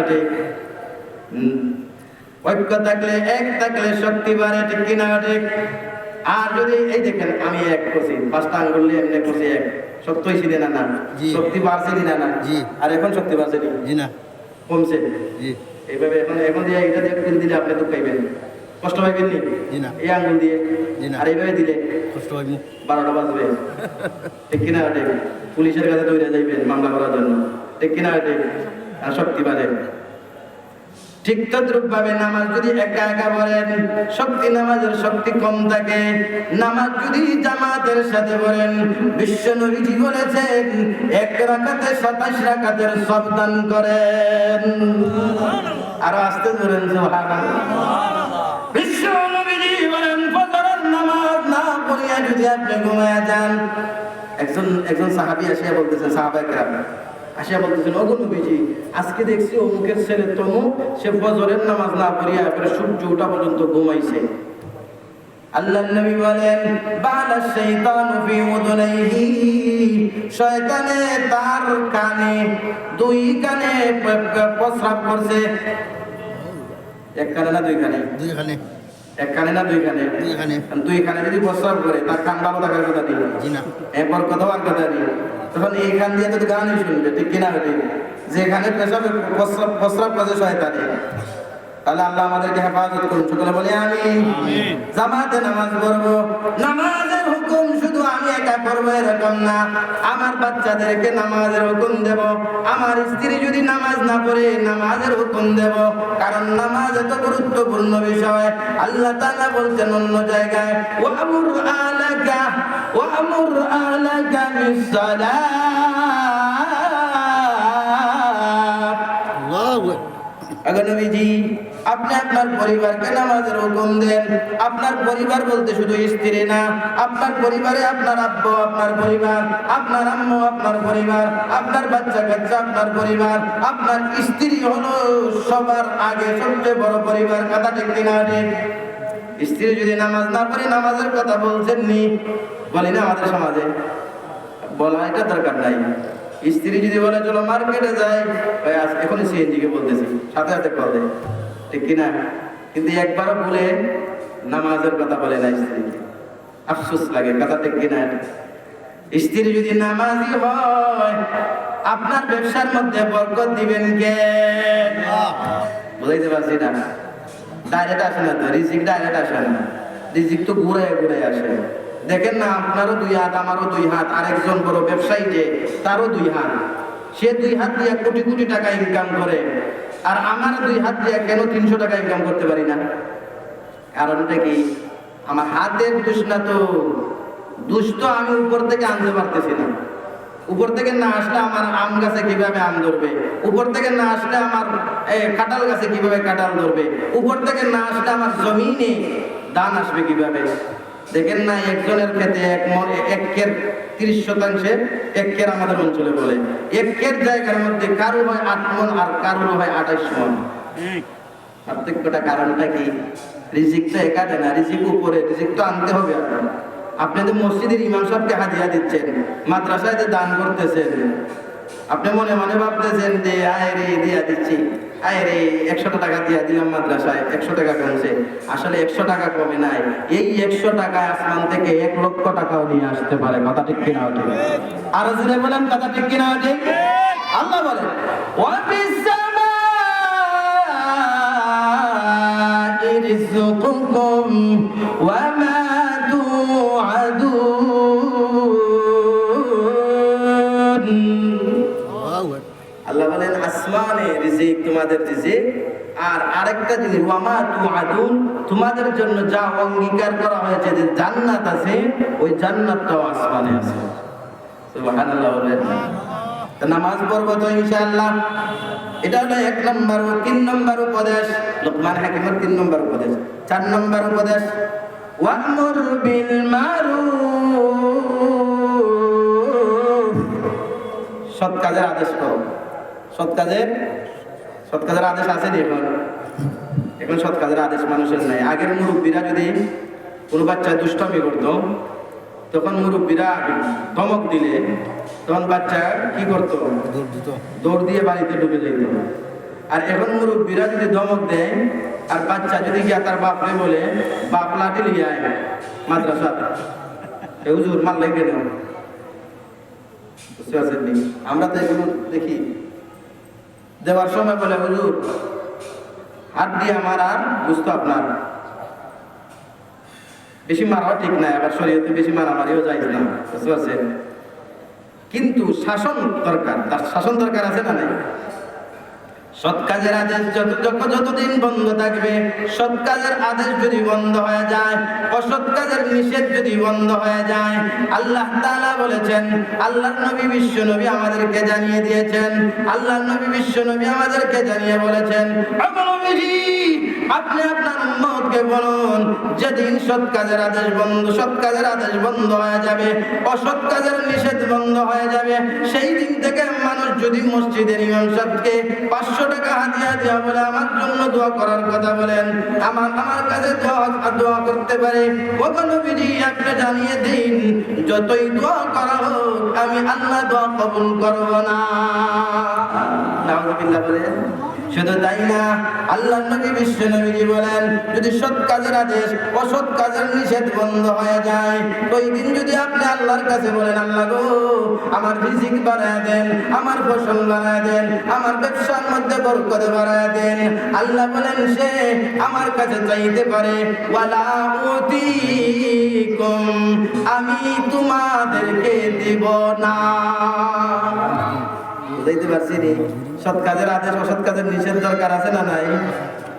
ঐক্য থাকলে, এক থাকলে শক্তি বাড়ে, ঠিক কিনা? ঠিক। আর যদি এই দেখেন আমি এক করছি, 5টা আঙ্গুল এমনি করছি, এক শক্ত হয়েছি না? না। শক্তি বাড়ছে না? না। আর এখন শক্তি বাড়ছে নি? না, কমছে। এইভাবে এখন দিয়ে এটা দিয়ে দিলে আপনি তো পাইবেন, কষ্ট পাইবেন নি? এই আঙ্গুল দিয়ে। আর এইভাবে দিলে কষ্ট পাইবেন, 12টা বাজবে, ঠিক কিনা? ঠিক। পুলিশের কাছে দৌড়ে যাইবেন মামলা করার জন্য, ঠিক কিনা? ঠিক। আর শক্তি বাড়ে। ঠিক তদ্রুপ ভাবে নামাজ যদি একা একা পড়েন শক্তি, নামাজের শক্তি কম থাকে। নামাজ যদি জামাতের সাথে পড়েন, বিশ্ব নবীজি বলেছেন 1 রাকাতে 27 রাকাতের সব দান করেন। আর আস্তে ধরেন সুবহানাল্লাহ। বিশ্ব নবীজি বলেন ফজরের নামাজ না পড়িয়া যদি আপনি ঘুমায়া যান, একজন সাহাবী আসিয়া বলতেছেন, সাহাবায়ে কেরাম আসিয়া বলতেছেন, ওগো নবীজি আজকে দেখছি অমুকের ছেলে তমুক, সে ফজরের নামাজ না পড়িয়া একেবারে সূর্য ওঠা পর্যন্ত ঘুমাইছে। আল্লাহর নবী বলেন, বালা শাইতানু ফি উযুনাইহি, শয়তানে তার কানে, 2 কানে প্রস্রাব করছে। 1 কানে না 2 কানে? 2 কানে। 1 কানে না 2 কানে? 2 কানে। 2 কানে যদি প্রস্রাব করে তার কান ভালো থাকার কথা নেই? জি না। এরপর কথা আর কথা নেই। তখন এই কান দিয়ে তো গানই শুনবে, ঠিক কিনা? যেখানে পেশাবে প্রস্রাব কাজে শয়তানি। তাহলে আল্লাহ আমাদেরকে হেফাজত করুন, সকলে বলি আমিন। জামাতে নামাজ পড়বো, নামাজের হুকুম শুধু আমি একা পড়বো এরকম না, আমার বাচ্চাদেরকে নামাজের হুকুম দেব, আমার স্ত্রী যদি নামাজ না পড়ে নামাজের হুকুম দেব, কারণ নামাজ এত গুরুত্বপূর্ণ বিষয়। আল্লাহ তাআলা বলছেন অন্য জায়গায়, ওয়ামুর আলাকা বিসসালাত। আল্লাহু আকবার। নবীজি আপনি আপনার পরিবারকে নামাজের হুকুম দেন। আপনার পরিবার বলতে শুধু স্ত্রী না, আপনার পরিবারে আপনার আব্বু আপনার পরিবার, আপনার আম্মু আপনার পরিবার, আপনার বাচ্চা কাচ্চা আপনার পরিবার, আপনার স্ত্রী হলো সবার আগে সবচেয়ে বড় পরিবার। কথা ঠিক কিনা? স্ত্রী যদি নামাজ না পড়ে নামাজের কথা বলছেন নি, বলি না আমাদের সমাজে বলা এটা দরকার নাই। স্ত্রী যদি বলে চলো মার্কেটে যাই, এখনই সিএনজি কে বলতেছি, সাথে সাথে কল দেয়, ঠিক কিনা? কিন্তু একবারও বলে নামাজের কথা বলে না স্ত্রী, আফসোস লাগে। কথা ঠিক কিনা? স্ত্রী যদি নামাজি হয় আপনার ব্যবসার মধ্যে বরকত দিবেন কে? বুঝাইতে পারছি না? ডাইরেক্ট আসে না তো, রিজিক ডাইরেক্ট আসে না, রিজিক তো ঘুরে ঘুরে আসে। দেখেন না, আপনারও 2 হাত আমারও 2 হাত, আরেকজন বড় ব্যবসায়ী যে তারও 2 হাত, সে 2 হাত দিয়ে কোটি কোটি টাকা ইনকাম করে, আর আমার 2 হাত দিয়ে কেন 300 টাকা ইনকাম করতে পারি না? কারণটা কি? আমার হাতের দোষ না তো, দোষ তো আমি উপর থেকে আনতে পারতেছি না। উপর থেকে না আসলে আমার আম গাছে কিভাবে আম ধরবে, উপর থেকে না আসলে আমার কাঁঠাল গাছে কিভাবে কাঁঠাল ধরবে, উপর থেকে না আসলে আমার জমিনে ধান আসবে কিভাবে? দেখেন না, একজনের ক্ষেতে এক ক্ষের 30 শতাংশে এক ক্ষের আমাদের অঞ্চলে বলে, এক ক্ষের জায়গার মধ্যে কারো হয় 8 মণ আর কারো হয় 28 মণ। পার্থক্যটা কারণটা কি? রিজিক তো একা দেয় না, রিজিক উপরে, রিজিক তো আনতে হবে। আপনি তো মসজিদের ইমাম সাহেবকে হাদিয়া দিচ্ছেন, মাদ্রাসায় যে দান করতেছেন, আপনি মনে মনে ভাবতেছেন যে আয় রে দিয়া দিচ্ছি, আয় রে 100 টাকা দিয়া দিলাম মাদ্রাসায়, 100 টাকা কমছে। আসলে 100 টাকা কমে নাই, এই 100 টাকা আসমান থেকে 1 লক্ষ টাকাও নিয়ে আসতে পারে। কথা ঠিক কিনা? ঠিক। আর জুড়ে বলেন কথা ঠিক কিনা? ঠিক। আল্লাহ বলেন ওয়াফিস সামাই রিজকুকুম ওয়া মা তুআদুন। আল্লাহ বলেন আসমানে রিজিক, তোমাদের রিজিক, আর আরেকটা জিনিস ওয়ামা তুআদুন, তোমাদের জন্য যা অঙ্গীকার করা হয়েছে যে জান্নাত আছে, ওই জান্নাতটাও আসমানে আছে। সুবহানাল্লাহ বলেন। তো নামাজ পড়বো তো ইনশাআল্লাহ। এটা হলো 1 নম্বর। 3 নম্বর উপদেশ, লোকমান হাকিমের 3 নম্বর উপদেশ। 4 নম্বর উপদেশ, ওয়া'মুর বিল মারুফ, সৎ কাজের আদেশ করো। সৎ কাজের আদেশ আছে নি? এখন সৎ কাজের আদেশ মানুষের নাই। আগের মুরব্বীরা যদি কোনো বাচ্চা দুষ্টামি করতো, তখন মুরব্বীরা ধমক দিলে তখন বাচ্চা কি করতো? দৌড় দিয়ে বাড়িতে ঢুকে যেত। আর এখন মুরব্বীরা যদি ধমক দেয় আর বাচ্চা যদি গিয়া তার বাপরে বলে, বাপ লাঠি লিয়ে আয় মাদ্রাসা, হুজুর মাল লেগে দেও। বুঝতে পারছেন? আমরা তো এগুলো দেখি, দেওয়ার সময় বলে হুজুর হাত দিয়ে আমার আর বুঝতো আপনার, বেশি মারাও ঠিক নাই, আবার শরীয়তে বেশি মারামারিও জায়েজ না। বুঝতে পারছেন? কিন্তু শাসন দরকার, তার শাসন দরকার আছে না নাই? সৎ কাজের আদেশ যতদিন বন্ধ থাকবে, সৎ কাজের আদেশ যদি বন্ধ হয়ে যায়, অসৎ কাজের নিষেধ যদি বন্ধ হয়ে যায়, আল্লাহ তাআলা বলেছেন, আল্লাহর নবী বিশ্ব নবী আমাদেরকে জানিয়ে দিয়েছেন, আল্লাহর নবী বিশ্ব নবী আমাদেরকে জানিয়ে বলেছেন, আপনি আপনার উম্মতকে বলুন, যেদিন সৎ কাজের আদেশ বন্ধ হয়ে যাবে, অসৎ কাজের নিষেধ বন্ধ হয়ে যাবে, সেই দিন থেকে মানুষ যদি মসজিদের ইমাম সাহেবকে 500 টাকা হাদিয়া দেওয়া বলে আমার জন্য দোয়া করার কথা বলেন, আমার কাছে দোয়া করতে পারে, ওগো নবীজি আপনি জানিয়ে দিন, যতই দোয়া করা হোক আমি আল্লাহ দোয়া কবুল করব না। নাউযুবিল্লাহ বলেন। শুধু তাই না, আল্লাহর নবী বিশ্ব নবীজি বলেন, যদি সৎ কাজের আদেশ অসৎ কাজের নিষেধ বন্ধ হয়ে যায়, ওই দিন যদি আপনি আল্লাহর কাছে বলেন, আল্লাহ গো আমার রিজিক বাড়ায় দেন, আমার ফসল বাড়ায় দেন, আমার ব্যবসার মধ্যে বরকত বাড়ায় দেন, আল্লাহ বলেন সে আমার কাছে চাইতে পারে, ওয়ালা উতিকুম, আমি তোমাদেরকে দিব না। বুঝাইতে পারছি নি? সৎ কাজের আদেশ অসৎ কাজের নিষেধ দরকার আছে না নাই?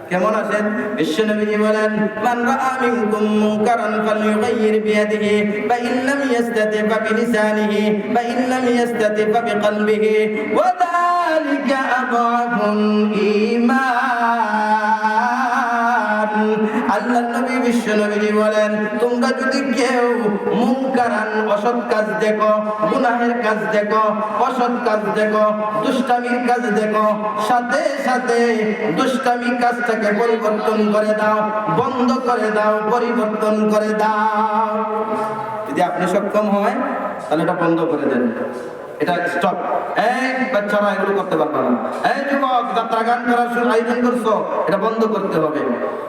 কেমন আছেন? বিশ্বনবীজি বলেন, মান রাআ মিনকুম মুনকারান ফালইউগাইয়ির বিয়াদিহি ফা ইন লাম ইস্তাতি ফা বিলিসানিহি ফা ইন লাম ইস্তাতি ফা বিকলবিহি ওয়া যালিকা আযআফুল ঈমান। আল্লাহর নবী বিশ্ব নবীজি বলেন, তোমরা যদি কেউ মুনকারান অসৎ কাজ দেখো, গুনাহের কাজ দেখো, অসৎ কাজ দেখো, দুষ্টামির কাজ দেখো, সাথে সাথে দুষ্টামি কাজটাকে পরিবর্তন করে দাও, বন্ধ করে দাও, পরিবর্তন করে দাও। যদি আপনি সক্ষম হয় তাহলে এটা বন্ধ করে দেন, এটা স্টপ। এই বাচ্চারা এগুলো করতে পারবে না, এই যুবক যাত্রা গান করার আয়োজন করছো, এটা বন্ধ করতে হবে।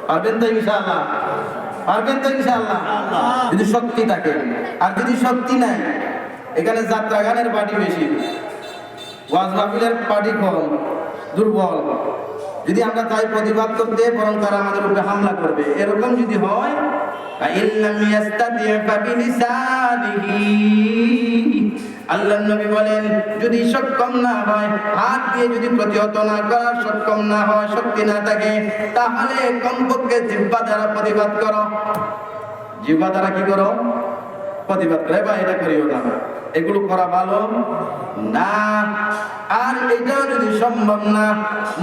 পারবেন তো ইনশাআল্লাহ? পারবেন তো ইনশাআল্লাহ? যদি শক্তি থাকে। আর যদি শক্তি নাই, এখানে যাত্রা গানের পার্টি বেশি, ওয়াজ মাহফিলের পার্টি কম, দুর্বল। যদি আমরা চাই প্রতিবাদ করতে, বরং তারা আমাদের উপরে হামলা করবে। এরকম যদি হয়, আল্লাহর নবী বলেন, যদি সক্ষম না হয়, হাত দিয়ে যদি প্রতিহত না করার সক্ষম না হয়, শক্তি না থাকে, তাহলে কমপক্ষে জিহ্বা দ্বারা প্রতিবাদ করো। জিহ্বা দ্বারা কি করো? প্রতিবাদ করে, বা এটা করিও না, এগুলো করা ভালো না। আর এটাও যদি সম্ভব না,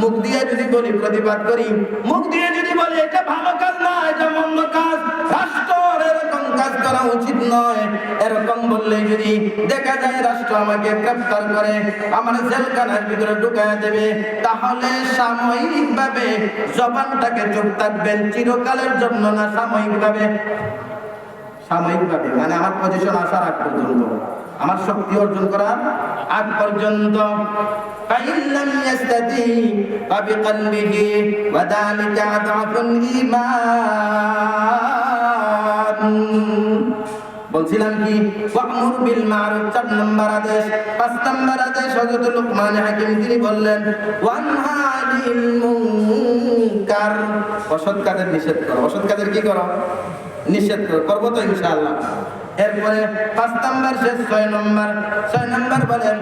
মুখ দিয়ে যদি বলি প্রতিবাদ করি, মুখ দিয়ে যদি বলি এটা ভালো কাজ না, এটা মন্দ কাজ, রাষ্ট্র এরকম কাজ করা উচিত নয়, এরকম বললে যদি দেখা যায় রাষ্ট্র আমাকে গ্রেফতার করে, আমার জেলখানার ভিতরে ঢুকায় দেবে, তাহলে সাময়িকভাবে জবানটাকে চুপ থাকবেন, চিরকালের জন্য না, সাময়িকভাবে। সাময়িকভাবে মানে আমার পজিশন আসার আগ পর্যন্ত, আমার শক্তি অর্জন করার আগ পর্যন্ত। ফাইল্লাম ইয়াস্তাতি ফাবিকলবিহি ওয়া যালিকা আযআফুল ঈমান। বলছিলাম কি, ওয়া'মুর বিল মা'রুফ 4 নম্বর আদেশ। 5 নম্বর আদেশ হযরত লুকমান হাকিম তিনি বললেন, ওয়ানহা আনিল মুনকার, অসৎ কাজের নিষেধ করো। অসৎ কাজের কি করো? নিষেধ করবো তো ইনশাআল্লাহ। এরপরে 5 নম্বর শেষ, 6 নম্বর বলেন,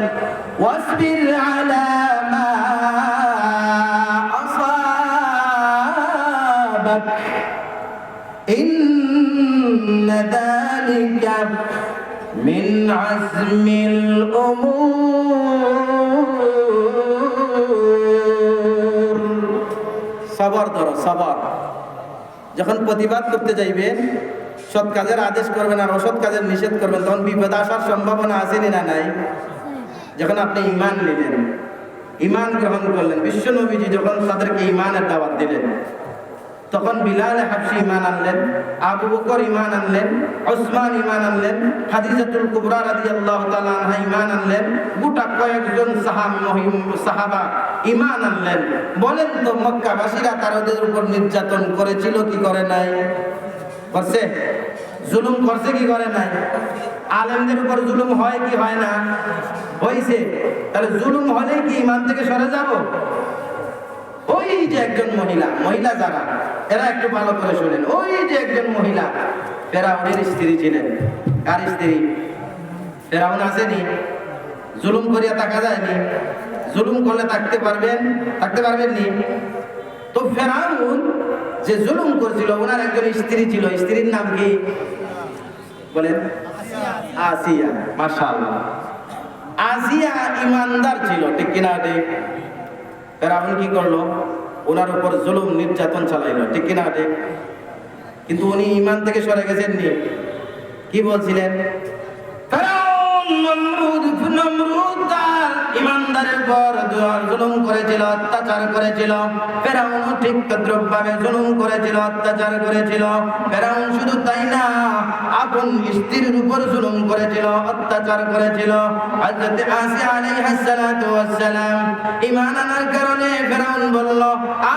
ওয়াসবির আলা মা আসাবাক ইন্না যালিকা মিন আজমিল উমুর। সবর ধরো, সবর। যখন প্রতিবাদ করতে যাইবেন, সৎ কাজের আদেশ করবেন আর অসৎ কাজের নিষেধ করবেন, তখন বিপদ আসার সম্ভাবনা আছে না নাই? যখন আপনি ঈমান নিলেন, ঈমান গ্রহণ করলেন, বিশ্ব নবীজি যখন তাদেরকে ঈমানের দাওয়াত দিলেন, তখন বিলাল হাবশী ঈমান আনলেন, আবু বকর ঈমান আনলেন, উসমান ঈমান আনলেন, খাদিজাতুল কুবরা রাদিয়াল্লাহু তাআলা আনহা ঈমান আনলেন, গোটা কয়েকজন সাহাবা ঈমান আনলেন। বলেন তো, মক্কাবাসীরা তাদের উপর নির্যাতন করেছিল কি করে নাই? করছে? জুলুম করছে কি করে নাই? আলেমদের উপর জুলুম হয় কি হয় না? হইছে। তাহলে জুলুম হলে কি ঈমান থেকে সরে যাব? ওই যে একজন মহিলা যারা, এরা একটু ভালো করে শুনেন, ওই যে একজন মহিলা ফেরাউনের স্ত্রী ছিলেন। কার স্ত্রী? ফেরাউন আসেনি? জুলুম করিয়া থাকা যায়নি? জুলুম করলে থাকতে পারবেন নি? তো ফেরাউন যে জুলুম করছিল, ওনার একজন স্ত্রী ছিল, স্ত্রীর নাম কি বলেন? আসিয়া। মাশাআল্লাহ, আসিয়া ইমানদার ছিল, ঠিক কিনা? ফেরাউন কি করলো? ওনার উপর জুলুম নির্যাতন চালাইলো, ঠিক কিনা? কিন্তু উনি ঈমান থেকে সরে গেছেন নি? কি বলছিলেন? ফেরাউন নমরুদ তার ঈমানদারের উপর জুলুম করেছিল, অত্যাচার করেছিল। ফেরাউন ঠিক তদ্রুপভাবে জুলুম করেছিল, অত্যাচার করেছিল। ফেরাউন শুধু তাই না, আপন স্ত্রীর উপর জুলুম করেছিল, অত্যাচার করেছিল। হযরত আসিয়া আলাইহিস সালাতু ওয়াস সালাম ঈমান আনার কারণে ফেরাউন বলল,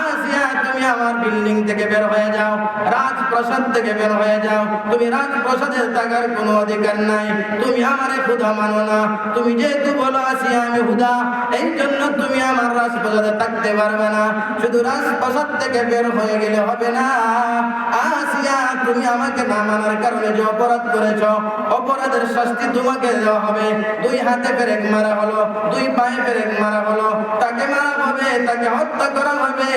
আসিয়া তুমি আমার বিল্ডিং থেকে বের হয়ে যাও, রাজপ্রাসাদ থেকে বের হয়ে যাও। তুমি রাজপ্রাসাদে থাকার কোনো অধিকার নাই। তুমি আমারে খোদা মানো না। তুমি যেহেতু বলো আসিয়া আমি খোদা, এই জন্য তুমি আমার রাজপ্রাসাদে থাকতে পারবে না। শুধু রাজপ্রাসাদ থেকে বের হয়ে গেলে হবে না। আসিয়া তুমি আমাকে না মানার কারণে যে অপরাধ করেছো, অপরাধের শাস্তি তোমাকে দেওয়া হবে। 2 হাতে পেরেক মারা হলো, 2 পায়ে পেরেক মারা হলো, তাকে মারা হবে, তাকে হত্যা করা হবে।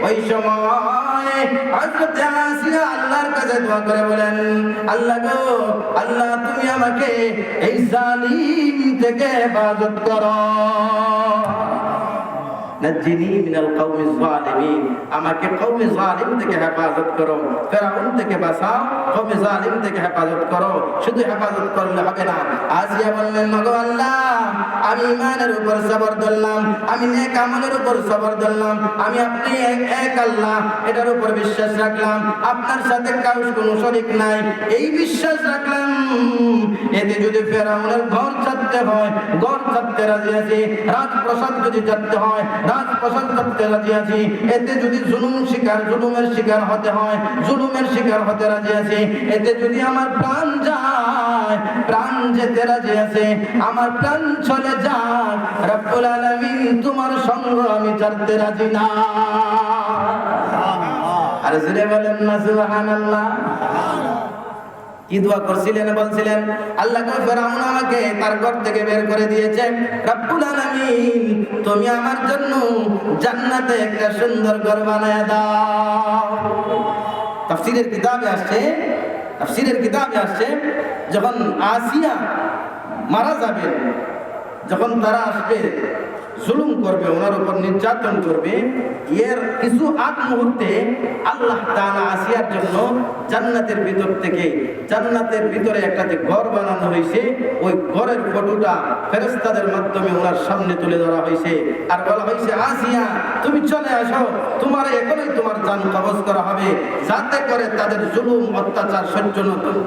ওই সময় হযরত আসিয়া আল্লাহর কাছে দোয়া করে বলেন, আল্লাহ গো, আল্লাহ তুমি আমাকে এই জালিম থেকে হেফাজত করো। নাজ্জিনি মিনাল কওমিজ যালিমিন, আমাকে কওমে জালিম থেকে হেফাজত করো। ফেরাউন থেকে বাঁচাও, কওমে জালিম থেকে হেফাজত করো। শুধু হেফাজত করলে হবে না। আসিয়া বললেন, ওগো আল্লাহ, আমি ঈমানের উপর সবর ধরলাম, আমি নেক আমলের উপর সবর ধরলাম, আমি আপনি এক আল্লাহ এটার উপর বিশ্বাস রাখলাম, আপনার সাথে কারো কোনো শরীক নাই, এই বিশ্বাস রাখলাম। এতে যদি ফেরাউনের ঘর ছাড়তে হয়, ঘর ছাড়তে রাজি আছি। রাজপ্রাসাদ যদি ছাড়তে হয়, রাজপ্রাসাদ ছাড়তে রাজি আছি। এতে যদি জুলুমের শিকার হতে হয়, জুলুমের শিকার হতে রাজি আছি। এতে যদি আমার প্রাণ যায়, প্রাণ যেতে রাজি আছে। আমার প্রাণ চলে যাক, রব্বুল আলামিন তোমার সঙ্গ আমি ছাড়তে রাজি না। আর জুড়ে বলেন না সুবহানাল্লাহ। কি দোয়া করছিলেন? বলছিলেন, আল্লাহ গো, ফেরাউন আমাকে তার ঘর থেকে বের করে দিয়েছে, রব্বুল আলামিন তুমি আমার জন্য জান্নাতে একটা সুন্দর ঘর বানায় দাও। তাফসীরের কিতাবে আসছে যখন আসিয়া মারা যাবে, যখন তারা আসবে জুলুম করবে, ওনার উপর নির্যাতন করবে, এর কিছু আগ মুহূর্তে আল্লাহ তাআলা আসিয়ার জন্য জান্নাতের ভিতরে একটা যে ঘর বানানো হয়েছে, ওই ঘরের ফটোটা ফেরেশতাদের মাধ্যমে ওনার সামনে তুলে ধরা হয়েছে। আর বলা হয়েছে, আসিয়া তুমি চলে আসো, তোমার এখনই তোমার জান কবজ করা হবে, যাতে করে তাদের জুলুম অত্যাচার সহ্য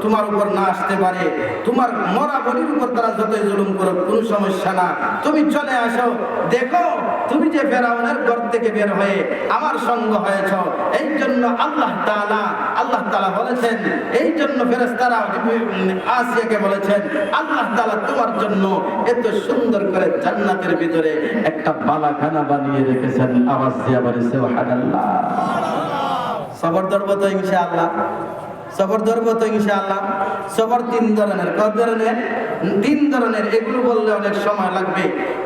তোমার উপর না আসতে পারে। তোমার মরা বলির উপর তারা যতই জুলুম করুক কোনো সমস্যা না, তুমি চলে আসো। দেখো তুমি যে ফেরাউনের ঘর থেকে বের হয়ে আমার সঙ্গ হয়েছ, এই জন্য আল্লাহ তাআলা বলেছেন, এই জন্য ফেরেশতারা আসিয়াকে বলেছেন, আল্লাহ তাআলা তোমার জন্য এত সুন্দর করে জান্নাতের ভিতরে একটা বালাখানা বানিয়ে রেখেছেন। আওয়াজ দিয়ে বলে সুবহানাল্লাহ। সবর ধরব তো ইনশাআল্লাহ, সবর ধরব তো ইনশাআল্লাহ। সবর 3 ধরনের। কত ধরনের? 3 ধরনের। এগুলো বললে অনেক সময় লাগবে।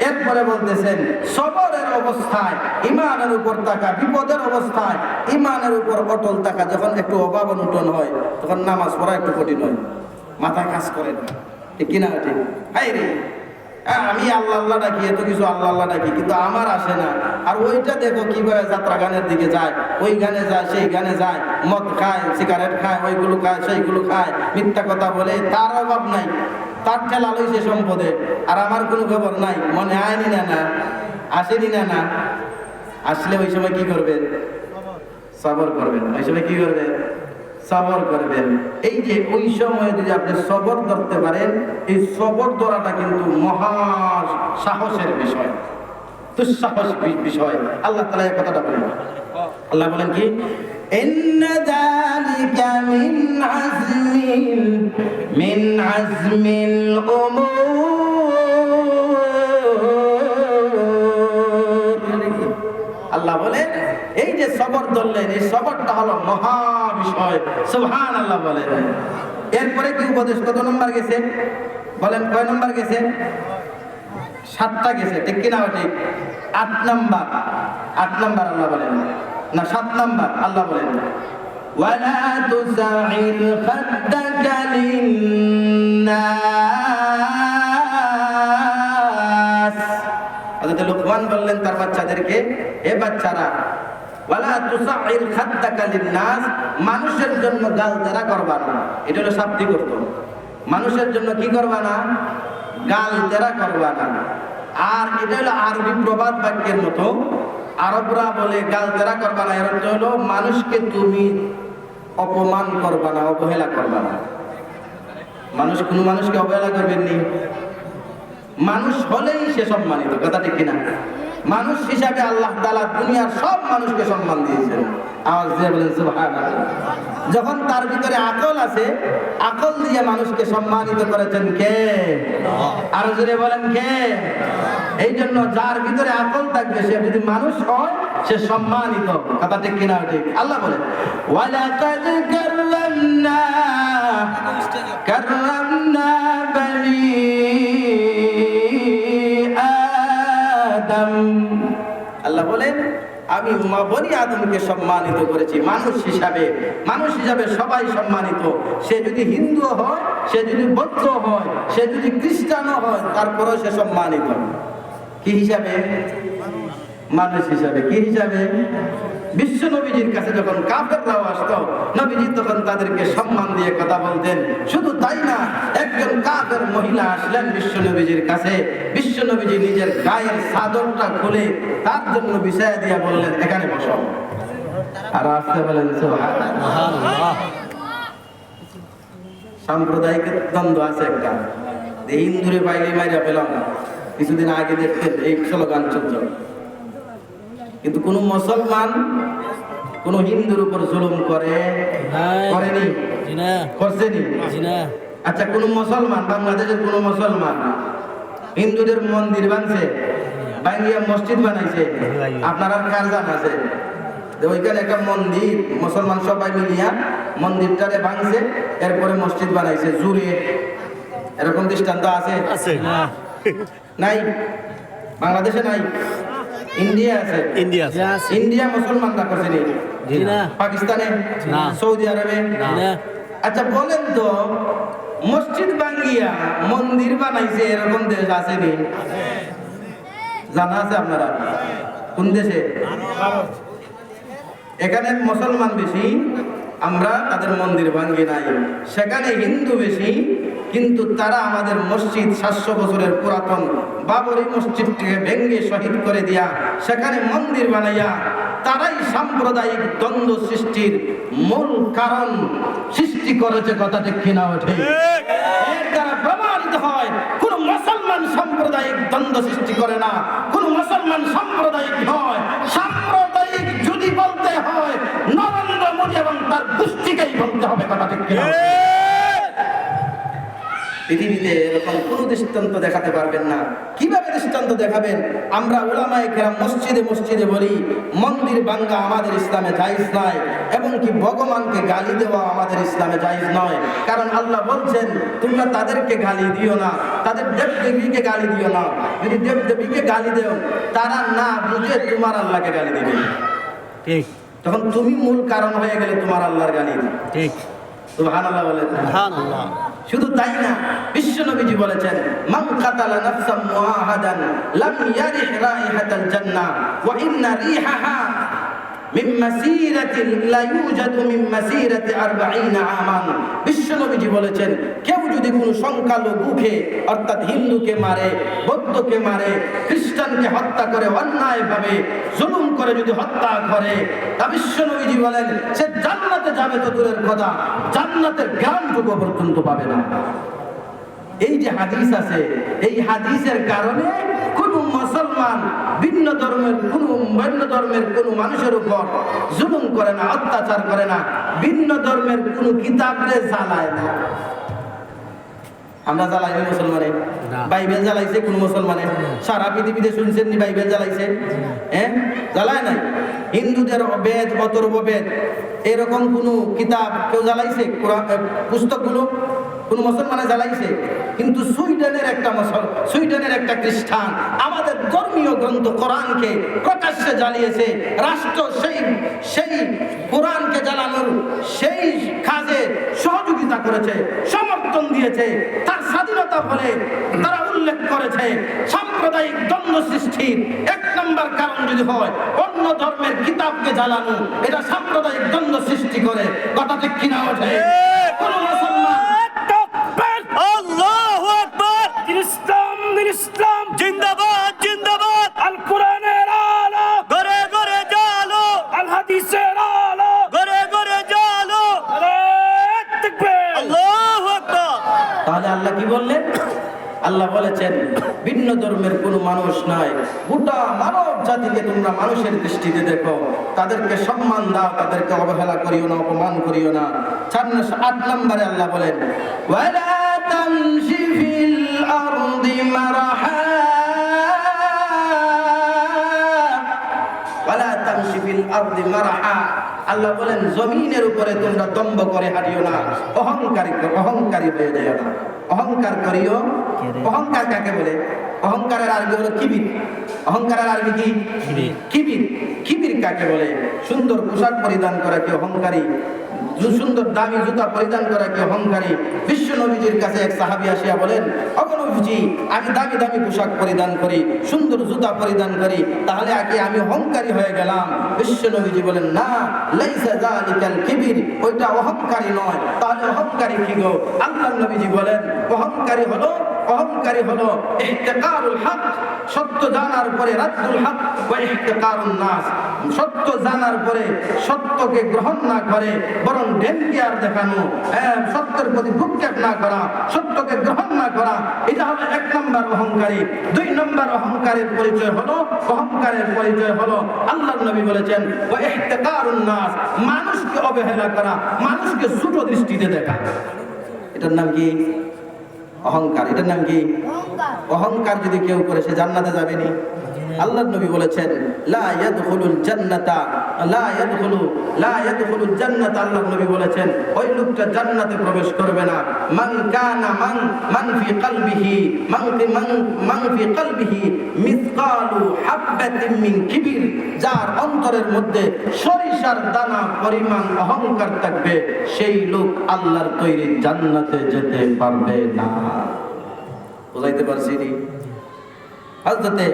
এরপরে বলতেছেন, সবরের অবস্থায় ঈমানের উপর থাকা, বিপদের অবস্থায় ঈমানের উপর অটল থাকা। যখন একটু অভাব অনটন হয়, তখন নামাজ পড়া একটু কঠিন হয়, মাথা কাজ করে না, ঠিক কিনা? ঠিক। হাই রে, আমি আল্লাহ ডাকি, এত কিছু আল্লাহ ডাকি, কিন্তু আমার আসে না। আর ওইটা দেখো কিভাবে যাত্রা গানের দিকে যায়, ওই গানে যায়, সেই গানে যায়, মদ খায়, সিগারেট খায়, ওইগুলো খায়, সেইগুলো খায়, মিথ্যা কথা বলে, তার অভাব নাই, তার ঠেলা লইছে সম্পদে। আর আমার কোনো খবর নাই, মনে আয়নি না, আসেনি না। আসলে ওই সময় কি করবেন? সবর করবেন। ওই সময় কি করবেন? সবর করবেন। এই যে ওই সময় যদি আপনি সবর ধরতে পারেন, এই সবর ধরাটা কিন্তু মহা সাহসের বিষয়, দুঃসাহস বিষয়। আল্লাহ তাআলা এই কথাটা বলেন। আল্লাহ বলেন কি, ইন্না যালিকা মিন আজমিল উমুর। আল্লাহ বলেন, এই যে সবর ধরলেন, এই সবরটা হলো মহা বিষয়। সুবহানাল্লাহ বলেন। এরপরে কি উপদেশ কত নম্বর গেছে বলেন? কয় নম্বর গেছে? 7টা গেছে, ঠিক কিনা? ঠিক। 8 নম্বর আল্লাহ বলেন না, 7 নম্বর আল্লাহ বলেন, ওয়ালা তুসাইর খাদ্দাকা লিন্নাস। হযরত লুকমান বললেন তার বাচ্চাদেরকে, হে বাচ্চারা, ওয়ালা তুসাইর খাদ্দাকা লিন্নাস, মানুষের জন্য গাল দেরা করবা না। এটা হলো শাব্দিক অর্থ। মানুষের জন্য কি করবা না? গাল দেরা করবা না। আর এটা হলো আরবি প্রবাদ বাক্যের মতো। আরবরা বলে গালতেরা করবা না, এর অর্থ হলো মানুষকে তুমি অপমান করবা না, অবহেলা করবা না। কোনো মানুষকে অবহেলা করবেন নি। মানুষ হলেই সে সম্মানিত, কথা ঠিক কিনা? মানুষ হিসাবে আল্লাহ তাআলা দুনিয়ার সব মানুষকে সম্মান দিয়েছেন। আওয়াজ দিয়ে বলেন সুবহানাল্লাহ। যখন তার ভিতরে আকল আছে, আকল দিয়ে মানুষকে সম্মানিত করেছেন কে? আরো জোরে বলেন কে? এই জন্য যার ভিতরে আকল থাকবে সে যদি মানুষ হয় সে সম্মানিত, কথা ঠিক কিনা? ঠিক। আল্লাহ বলেন ওয়ালাকাদ কাররামনা বানি আদম। আল্লাহ বলেন আমি বনি আদমকে সম্মানিত করেছি মানুষ হিসাবে। মানুষ হিসাবে সবাই সম্মানিত। সে যদি হিন্দু হয়, সে যদি বৌদ্ধ হয়, সে যদি খ্রিস্টানও হয়, তারপরেও সে সম্মানিত। কি হিসাবে? মানুষ হিসাবে। কি হিসাবে? বিশ্ব নবীজির কাছে যখন কাফেররাও আসতো, নবীজি তখন তাদেরকে সম্মান দিয়ে কথা বলতেন। শুধু তাই না, একজন কাফের মহিলা আসলেন বিশ্ব নবীজির কাছে, বিশ্ব নবীজি নিজের গায়ের চাদরটা খুলে তার জন্য বিছায়া দিয়া বললেন এখানে বসো। আর আসতে বলেন সুবহানাল্লাহ। সাম্প্রদায়িক দ্বন্দ্ব আছে একটা, হিন্দুরে বাইরে মাইরা পেলাম না। কিছুদিন আগে দেখতেন এই স্লোগান চলছে, কিন্তু কোন মুসলমান কোন হিন্দুর উপর জুলুম করেনি? করছেনি? আচ্ছা, কোন মুসলমান, বাংলাদেশের কোন মুসলমান হিন্দুদের মন্দির বানছে, বাঙ্গিয়া মসজিদ বানাইছে? আপনার আর কার জানা আছে? ওইখানে একটা মন্দির মুসলমান সবাই মিলিয়া মন্দিরটারে ভাঙছে, এরপরে মসজিদ বানাইছে জুড়ে। এরকম দৃষ্টান্ত আছে? নাই, বাংলাদেশে নাই, ইন্ডিয়া আছে। ইন্ডিয়া মুসলমানরা করছে না? পাকিস্তানে, সৌদি আরবে? আচ্ছা বলেন তো, মসজিদ ভাঙ্গিয়া মন্দির বানাইছে এরকম দেশ আছে নি? জানা আছে আপনারা? কোন দেশে? এখানে মুসলমান বেশি, আমরা তাদের মন্দির ভাঙ্গি নাই। সেখানে হিন্দু বেশি, কিন্তু তারা আমাদের মসজিদ 700 বছরের পুরাতন বাবরি মসজিদটিকে ভেঙ্গে শহীদ করে দিয়া সেখানে মন্দির বানাইয়া তারাই সাম্প্রদায়িক দ্বন্দ্ব সৃষ্টির মূল কারণ সৃষ্টি করেছে, কথা ঠিক কিনা? ওঠে এর দ্বারা প্রমাণিত হয় কোন মুসলমান সাম্প্রদায়িক দ্বন্দ্ব সৃষ্টি করে না, কোন মুসলমান সাম্প্রদায়িক নয়। সাম্প্রদায়িক যদি বলতে হয় নরেন্দ্র মোদী এবং তার গোষ্ঠীকেই বলতে হবে, কথা ঠিক কিনা? পৃথিবীতে এরকম কোন দৃষ্টান্ত দেখাতে পারবেন না। কিভাবে দৃষ্টান্ত দেখাবেন? আমরা উলামায়ে কেরাম মসজিদে মসজিদে বলি মন্দির ভাঙ্গা আমাদের ইসলামে জায়েজ নয়, এবং কি ভগবানকে গালি দেওয়া আমাদের ইসলামে জায়েজ নয়। কারণ আল্লাহ বলছেন তোমরা তাদেরকে গালি দিও না, তাদের দেবদেবীকে গালি দিও না। যদি দেবদেবীকে গালি দেও, তারা না বুঝে তোমার আল্লাহকে গালি দিবে। ঠিক, তখন তুমি মূল কারণ হয়ে গেলে তোমার আল্লাহর গালি। ঠিক, সুবহানাল্লাহ বলেন। সুবহানাল্লাহ। শুধু তাই না, বিশ্ব নবীজি বলেছেন মান কাতালা নাফসাম মুআহাদান লাম ইয়ারিহ রাইহাতাল জান্নাহ ওয়া ইন্না রিহাহা মিন মাসিরাতি লা ইউজাদু মিন মাসিরাতি 40 আমান। বিশ্ব নবীজি বলেছেন কেউ যদি কোনো সংখ্যালঘুকে অর্থাৎ হিন্দুকে মারে, বৌদ্ধকে মারে, খ্রিস্টানকে হত্যা করে, অন্যায়ভাবে জুলুম করে যদি হত্যা করে, তা বিশ্ব নবীজি বলেন সে জান্নাতে যাবে তো দূরের কথা, জান্নাতের জ্ঞানটুকু পর্যন্ত পাবে না। এই যে হাদিস আছে, এই হাদিসের কারণে কোন মুসলমান ভিন্ন ধর্মের কোন মানুষের উপর জুলুম করে না, অত্যাচার করে না, ভিন্ন ধর্মের কোন কিতাবরে জ্বালায় না। আমরা জ্বালাই না মুসলমানে? বাইবেল জ্বালাইছে কোন মুসলমানে? সারা পৃথিবীতে শুনছেন নি বাইবেল জ্বালাইছে? জ্বালায় নাই। হিন্দুদের বেদ, অথর্ববেদ এরকম কোন কিতাব কেউ জ্বালাইছে? পুস্তকগুলো কোন মুসলমানে জ্বালাইছে? কিন্তু সুইডেনের একটা খ্রিস্টান আমাদের ধর্মীয় গ্রন্থ কোরআনকে প্রকাশ্যে জ্বালিয়েছে। রাষ্ট্র সেই কোরআনকে জ্বালানোর সেই কাজে সহযোগিতা করেছে, সমর্থন দিয়েছে। তার স্বাধীনতা বলে তারা উল্লেখ করেছে সাম্প্রদায়িক দ্বন্দ্ব সৃষ্টির 1 নম্বর কারণ যদি হয় অন্য ধর্মের কিতাবকে জ্বালানো, এটা সাম্প্রদায়িক দ্বন্দ্ব সৃষ্টি করে, কথা ঠিক কিনা? ওঠে কোন মুসলমান আল্লাহু আকবার, ইসলাম জিন্দাবাদ। তাহলে আল্লাহ কি বললেন? আল্লাহ বলেছেন ভিন্ন ধর্মের কোনো মানুষ নাই, গোটা মানব জাতিকে তোমরা মানুষের দৃষ্টিতে দেখো, তাদেরকে সম্মান দাও, তাদেরকে অবহেলা করিও না, অপমান করিও না। 8 নম্বরে আল্লাহ বলেন ওয়ালা তামশি ফিল আরদি মারহা, ওয়ালা তামশি ফিল আরদি মারহা। আল্লাহ বলেন জমিনের উপরে তোমরা দম্ভ করে হাঁটিও না, অহংকারী হয়ে যাও না। অহংকার করিও, অহংকার কাকে বলে? অহংকারের আরবি হলো কিবির। অহংকারের আরবি কি? কিবির। কিবির কাকে বলে? সুন্দর পোশাক পরিধান করা কি অহংকারী? সুন্দর দামি জুতা পরিধান করা কি অহংকারী? বিশ্ব নবীজির কাছে এক সাহাবী আসিয়া বলেন, ওগো নবীজি, আমি দামি দামি পোশাক পরিধান করি, সুন্দর জুতা পরিধান করি, তাহলে আগে আমি অহংকারী হয়ে গেলাম? বিশ্ব নবীজি বলেন, না, লাইসা যালিকাল কিবির, ওইটা অহংকারী নয়। তাহলে অহংকারী কি গো? আল্লাহর নবীজি বলেন অহংকারী হলো ইহতিকারুল হক, সত্য জানার পরে রাদ্দুল হক ওয়া ইহতিকারুন নাস। সত্য জানার পরে সত্যকে গ্রহণ না করে বরং ডেনকেয়ার দেখানো, সত্যের প্রতি ভ্রুক্ষেপ না করা, সত্যকে গ্রহণ না করা, এটা হলো 1 নম্বর অহংকারী। 2 নম্বর অহংকারের পরিচয় হলো আল্লাহর নবী বলেছেন ওয়া ইহতিকারুন নাস, মানুষকে অবহেলা করা, মানুষকে ছোট দৃষ্টিতে দেখা। এটার নাম কি? অহংকার। এটার নাম কি? অহংকার যদি কেউ করে সে জান্নাতে যাবে নি? আল্লাহর নবী বলেছেন লা ইয়াদখুলুল জান্নাতা, আল্লাহর নবী বলেছেন ওই লোকটা জান্নাতে প্রবেশ করবে না। মান ফি কলবিহি মিসকালু হাববাতিন মিন কিবির, যার অন্তরের মধ্যে সরিষার দানা পরিমাণ অহংকার থাকবে, সেই লোক আল্লাহর তৈরি জান্নাতে যেতে পারবে না। বুঝাইতে পারছি? হযরতে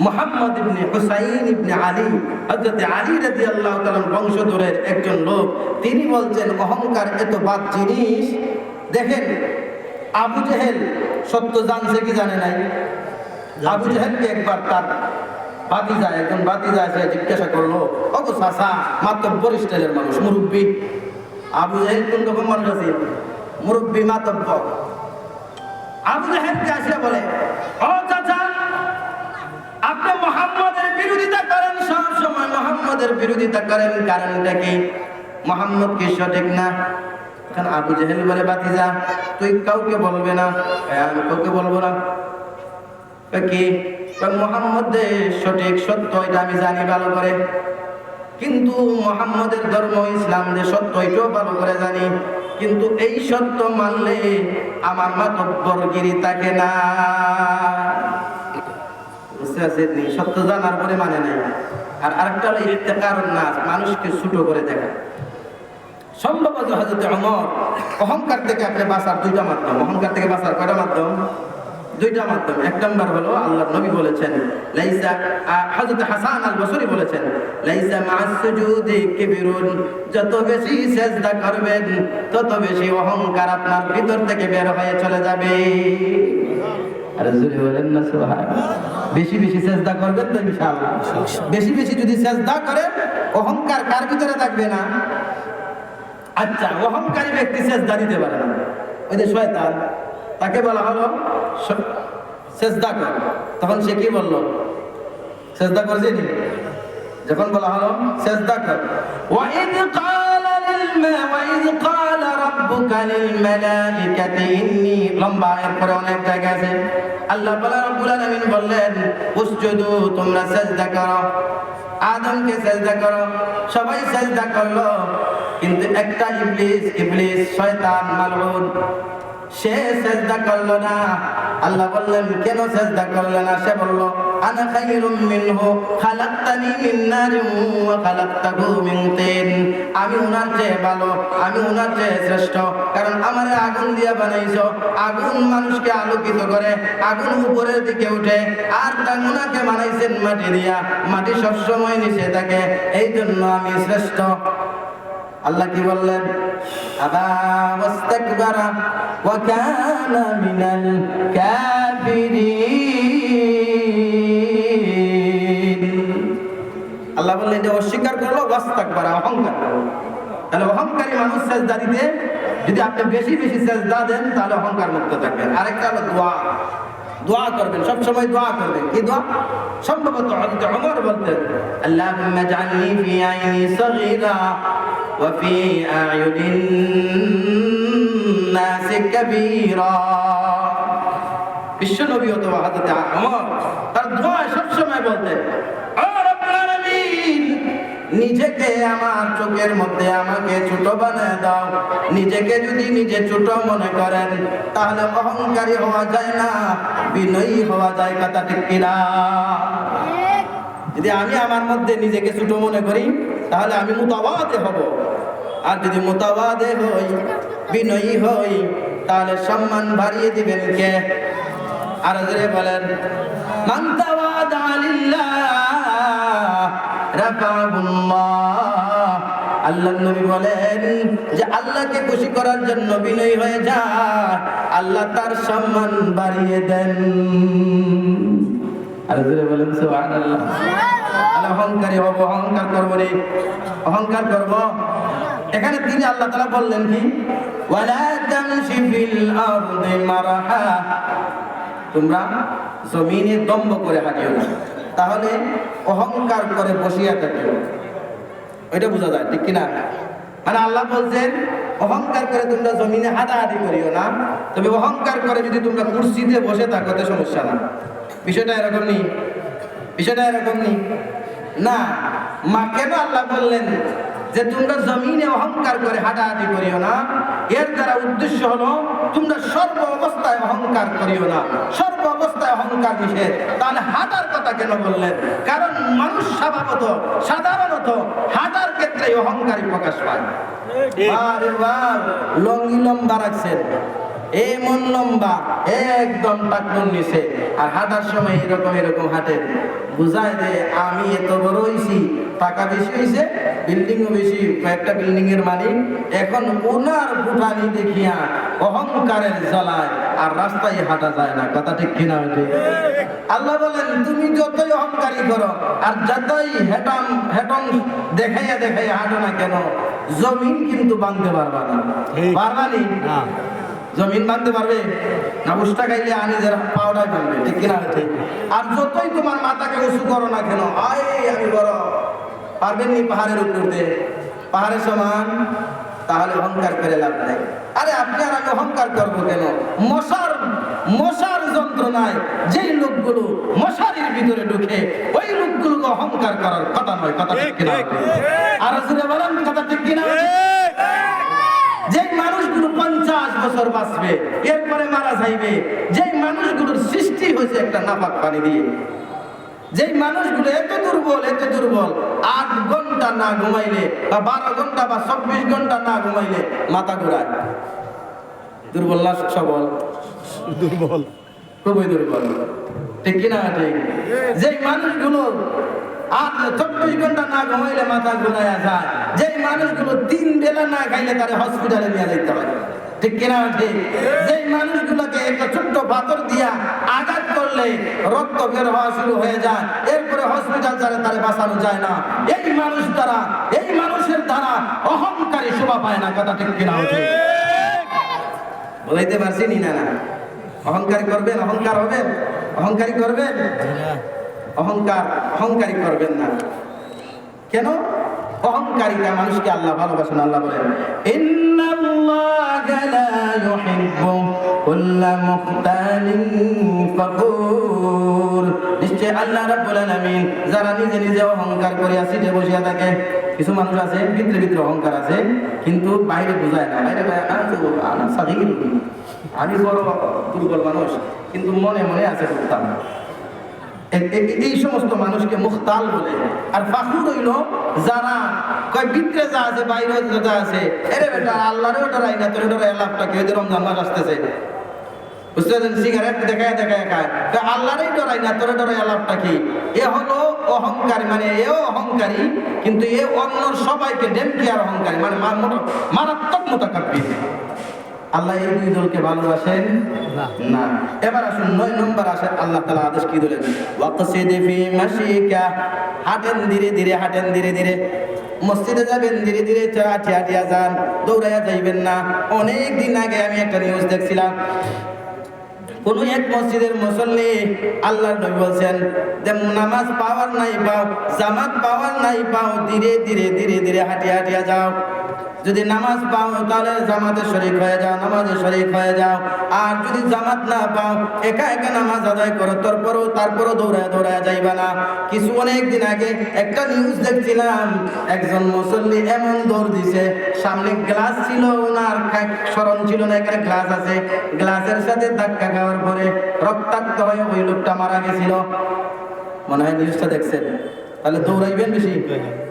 মুহাম্মদ ইবনে হুসাইন ইবনে আলী, হযরতে আলী রাদিয়াল্লাহু তাআলা বংশধরের একজন লোক, তিনি বলছেন অহংকার এত বাদ জিনিস। দেখেন আবু জেহেল সত্য জানছে কি জানে নাই? আবু জেহেলকে একবার তার একজন ভাতিজা এসে জিজ্ঞাসা করলো, ওগো চাচা, মাতব্বর স্টাইলের মানুষ, মুরব্বী। আবু জেহেল কোন রকম মানুষ আছে? মুরব্বী, মাতব্বর। আবু জেহেলকে আসিয়া বলে, ও চাচা, আপনি মুহাম্মদের বিরোধিতা করেন, সব সময় মুহাম্মদের বিরোধিতা করেন, কারণটা কি? মুহাম্মদ কি সঠিক না? এখন আবু জেহেল বলে, ভাতিজা, তুই কাউকে বলবে না? আমি কাউকে বলবো না। কি? মুহাম্মদ সঠিক, সত্য, এটা আমি জানি ভালো করে, কিন্তু মুহাম্মদের ধর্ম ইসলাম যে সত্য, এটাও ভালো করে জানি, কিন্তু এই সত্য মানলে আমার মাতব্বরগিরি থাকে না। সত্য জানার পরে মানে নাই। আর আরেকটা হলো ইহতিকারুন নাস, মানুষকে ছোট করে দেখা। সম্ভবত হযরত ওমর অহংকার থেকে আপনি বাঁচার 2টা মাধ্যম। অহংকার থেকে বাঁচার কয়টা মাধ্যম? 2টা মাধ্যম। 1 নম্বর হলো আল্লাহর নবী বলেছেন লাইসা, হযরত হাসান আল বসরি বলেছেন লাইসা মা'আস সুজুদি কিবরুন, যত বেশি সিজদা করবেন তত বেশি অহংকার আপনার ভিতর থেকে বের হয়ে চলে যাবে। আরে জোরে বলেন না সুবহানাল্লাহ। বেশি বেশি সিজদা করবেন তো ইনশাআল্লাহ। বেশি বেশি যদি সিজদা করেন, অহংকার কার ভিতরে থাকবে না? আচ্ছা, অহংকারী ব্যক্তি সিজদা দিতে পারে না, ওই যে শয়তান, তাকে বলা হলো সিজদা কর, তখন সে কি বলল? সিজদা করছে নি? যখন বলা হলো সিজদা কর, ওয়াইদ ক্বালা রাব্বুকা লিল মালাইকাতি ইন্নী, লম্বা, এরপরে অনেক জায়গা আছে। আল্লাহ রাব্বুল আলামিন বললেন উসজুদু, তোমরা সিজদা করো। আদমকে সিজদা করো, সবাই সিজদা করলো, কিন্তু একটা ইবলিস শয়তান মালউন, সে সিজদা করলো না। আল্লাহ বললেন কেন সিজদা করলে না? সে বলল আনা খায়রুম মিনহু খালাকতানি মিন নারিন ওয়া খালাকতাহু মিন তিন, আমি উনার চেয়ে ভালো, আমি উনার চেয়ে শ্রেষ্ঠ, কারণ আমারে আগুন দিয়ে বানাইছো। আগুন মানুষকে আলোকিত করে, আগুন উপরের দিকে উঠে, আর উনাকে বানাইছেন মাটি দিয়া, মাটি সবসময় নিচে থাকে, এই জন্য আমি শ্রেষ্ঠ। আল্লাহ কি বললেন? আবা ওয়াস্তাকবারা ওয়া কানা মিনাল কাফিরিন। আল্লাহ বললেন যে অস্বীকার করলো, ওয়াস্তাকবারা, অহংকার করলো। তাহলে অহংকারী মানুষ সিজদা দিতে যদি আপনি বেশি বেশি সেজদা দেন তাহলে অহংকার মুক্ত থাকবেন। আরেকটা হলো দোয়া, দোয়া করবেন, সব সময় দোয়া করবেন। কি দোয়া? সম্ভবত হযরত ওমর বলতেন, আল্লাহুম্মা জাআলনি ফি আইনি সগীরা ওয়া ফি আ'য়ুনিন নাসি কাবীরা। বিশ্ব নবী অথবা হযরত ওমর তার দোয়া সব সময় বলতেন, ও রব্বুল আলামিন, নিজেকে আমার চোখের মধ্যে আমাকে ছোট বানায় দাও। নিজেকে যদি নিজে ছোট মনে করেন তাহলে অহংকারী হওয়া যায় না, বিনয়ী হওয়া যায়। কথা ঠিক কিনা? যদি আমি আমার মধ্যে নিজেকে ছোট মনে করি তাহলে আমি মুতাওয়াদে হব, আর যদি মুতাওয়াদে হই, বিনয়ী হই, তাহলে সম্মান বাড়িয়ে দিবেন কে? আর জোরে বলেন, মান তাওয়াদা লিল্লাহ রাফাহুল্লাহ। আল্লাহর নবী বলেন যে আল্লাহকে খুশি করার জন্য বিনয়ী হয়ে যায়, আল্লাহ তার সম্মান বাড়িয়ে দেন। আর জোরে বলেন সুবহানাল্লাহ। অহংকারী হব, অহংকার করব রে, অহংকার করব। এখানে তিনি আল্লাহ তাআলা বললেন কি, ওয়ালা তামশি ফিল আরদি মারহা, তোমরা জমিনে দম্ভ করে হাঁটিও না, তাহলে অহংকার করে বসিয়া থাকিও। ওইটা বোঝা যায়, ঠিক কিনা? মানে আল্লাহ বলছেন অহংকার করে তোমরা জমিনে হাঁটাহাঁটি করিও না, তবে অহংকার করে যদি তোমরা কুরসিতে বসে থাকো তো সমস্যা না। বিষয়টা এরকম নেই, বিষয়টা এরকম নেই না। মা কেন আল্লাহ বললেন যে তোমরা জমিনে অহংকার করে হাঁটাহাঁটি করিও না? এর দ্বারা উদ্দেশ্য হলো তোমরা সর্ব অবস্থায় অহংকার করিও না, সর্ব অবস্থায় অহংকার নিষেধ। তাহলে হাঁটার কথা কেন বললেন? কারণ মানুষ স্বভাবত সাধারণত হাঁটার ক্ষেত্রে অহংকারী প্রকাশ পায়। আরে বাহ, লঙ্গি লম্বা রাখছেন, এমন লম্বা একদম টাকনুর নিচে, আর হাঁটার সময় এরকম এরকম হাঁটেন, বুঝায় যে আমি এত বড় হইছি, টাকা বেশি হয়েছে, বিল্ডিংও বেশি, কয়েকটা বিল্ডিং এর মালিক। এখন ওনার বুটানি দেখিয়া অহংকারের জ্বালায় আর রাস্তায় হাঁটা যায় না। কথা ঠিক কিনা? হইতে আল্লাহ বলেন তুমি যতই অহংকারী করো আর যতই হেটং দেখাইয়া দেখাইয়া হাঁটো না কেন, জমিন কিন্তু বাঁধতে পারবা না। পারবা নি? জমিন বাঁধতে পারবে না? উষ্টা খাইলে আনি যারা পাউডার বানবে, ঠিক কিনা? ঠিক। আর যতই তোমার মাথাকে উঁচু করো না কেন, আয় আমি বড়, পারবেন নি পাহাড়ের উপর দিয়ে, পাহাড়ের সমান? তাহলে অহংকার করে লাভ নাই। আরে আপনি আর আমি অহংকার করবো কেন? মশার যন্ত্রণায় যেই লোকগুলো মশারির ভিতরে ঢুকে, ওই লোকগুলোকে অহংকার করার কথা নয়। কথা ঠিক কিনা? আর জুড়ে বলেন কথা ঠিক কিনা? যে মানুষগুলো 50 বছর বাঁচবে, এরপরে মারা যাইবে, যেই মানুষগুলোর সৃষ্টি হয়েছে একটা নাপাক পানি দিয়ে, যেই মানুষগুলো এত দুর্বল 8 ঘন্টা না ঘুমাইলে বা 12 ঘন্টা বা 24 ঘন্টা না ঘুমাইলে মাথা ঘুরায়। দুর্বল না সবল? দুর্বল, খুবই দুর্বল, ঠিক কিনা? ঠিক। যেই মানুষগুলো 24 ঘন্টা না ঘুমাইলে মাথা ঘুরাইয়া যায়, যেই মানুষগুলো 3 বেলা না খাইলে তারে হসপিটালে নিয়ে যেতে হয়, ঠিক কিনা? ঠিক। যেই মানুষগুলোকে একটা ছোট্ট পাথর দিয়া আঘাত করলে রক্ত বের হওয়া শুরু হয়ে যায়, এরপরে হসপিটাল ছাড়া তারে বাঁচানো যায় না, এই মানুষের দ্বারা অহংকারী শোভা পায় না। কথা ঠিক কিনা? ঠিক। বলাইতে পারছি নি? না, অহংকার করবেন, অহংকার হবেন, অহংকারী করবেন, অহংকারী করবেন না। কেন? অহংকারিতা মানুষকে আল্লাহ ভালোবাসেন। আল্লাহ বলেন ইন্নাল্লাহা লা ইউহিব্বু কুল্লা মুখতালিন ফাখুর। নিশ্চয় আল্লাহ রাব্বুল আলামিন যারা নিজে নিজে অহংকার করিয়া সিটে বসিয়া থাকে, কিছু মানুষ আছে ভিতরে অহংকার আছে, কিন্তু বাইরে বোঝায় না। বাইরে আমি বড় দুর্বল মানুষ, কিন্তু মনে মনে আছে মুখতাল। এই সমস্ত মানুষকে মুখতাল বলে। আর ফাখুর হইল যারা কয় ভিতরে যা আছে বাইরে যা আছে, এরে বেটা আল্লাহরে ডরাই না, তোর ডরাই লাভটা কি? রমজান মাস আসতেছে, বুঝতে পারছেন? সিগারেট দেখায় খায়, আল্লাহরেই ডরাই না, তোর ডরাই লাভটা কি? এ হলো অহংকারী। মানে এও অহংকারী, কিন্তু এ অন্য সবাইকে ডেমকিয়ার অহংকারী, মানে মারাত্মক মুতাকাব্বির। আল্লাহ এই দুই দলকে ভালোবাসেন না। এবার আসুন 9 নম্বর আসে আল্লাহ তাআলা আদেশ কি দিলেন? ওয়াকসিদ ফি মাশিকা, হাঁটেন ধীরে ধীরে, হাঁটেন ধীরে ধীরে। মসজিদে যাবেন ধীরে ধীরে হাঁটিয়া হাঁটিয়া যান, দৌড়াইয়া যাইবেন না। অনেক দিন আগে আমি একটা নিউজ দেখছিলাম, কোন এক মসজিদের মুসল্লি, আল্লাহর নবী বলছেন যে নামাজ পাওয়ার নাই পাও, জামাত পাওয়ার নাই পাও, ধীরে ধীরে ধীরে ধীরে হাঁটিয়া হাঁটিয়া যাও। যদি নামাজ পাও তাহলে জামাতে শরীক হয়ে যাও, নামাজে শরীক হয়ে যাও। আর যদি জামাত না পাও একা একা নামাজ আদায় করো, তারপরও দৌড়ায় দৌড়ায় যাইবা না। কিছু অনেক দিন আগে একটা নিউজ দেখছিলাম, একজন মুসল্লি এমন দৌড় দিছে, সামনে গ্লাস ছিল, ওনার স্মরণ ছিল না এখানে গ্লাস আছে, গ্লাসের সাথে ধাক্কা খাওয়ার পরে রক্তাক্ত হয়ে ওই লোকটা মারা গেছিল। মনে হয় নিউজটা দেখছেন। তাহলে দৌড়াইবেন বেশি,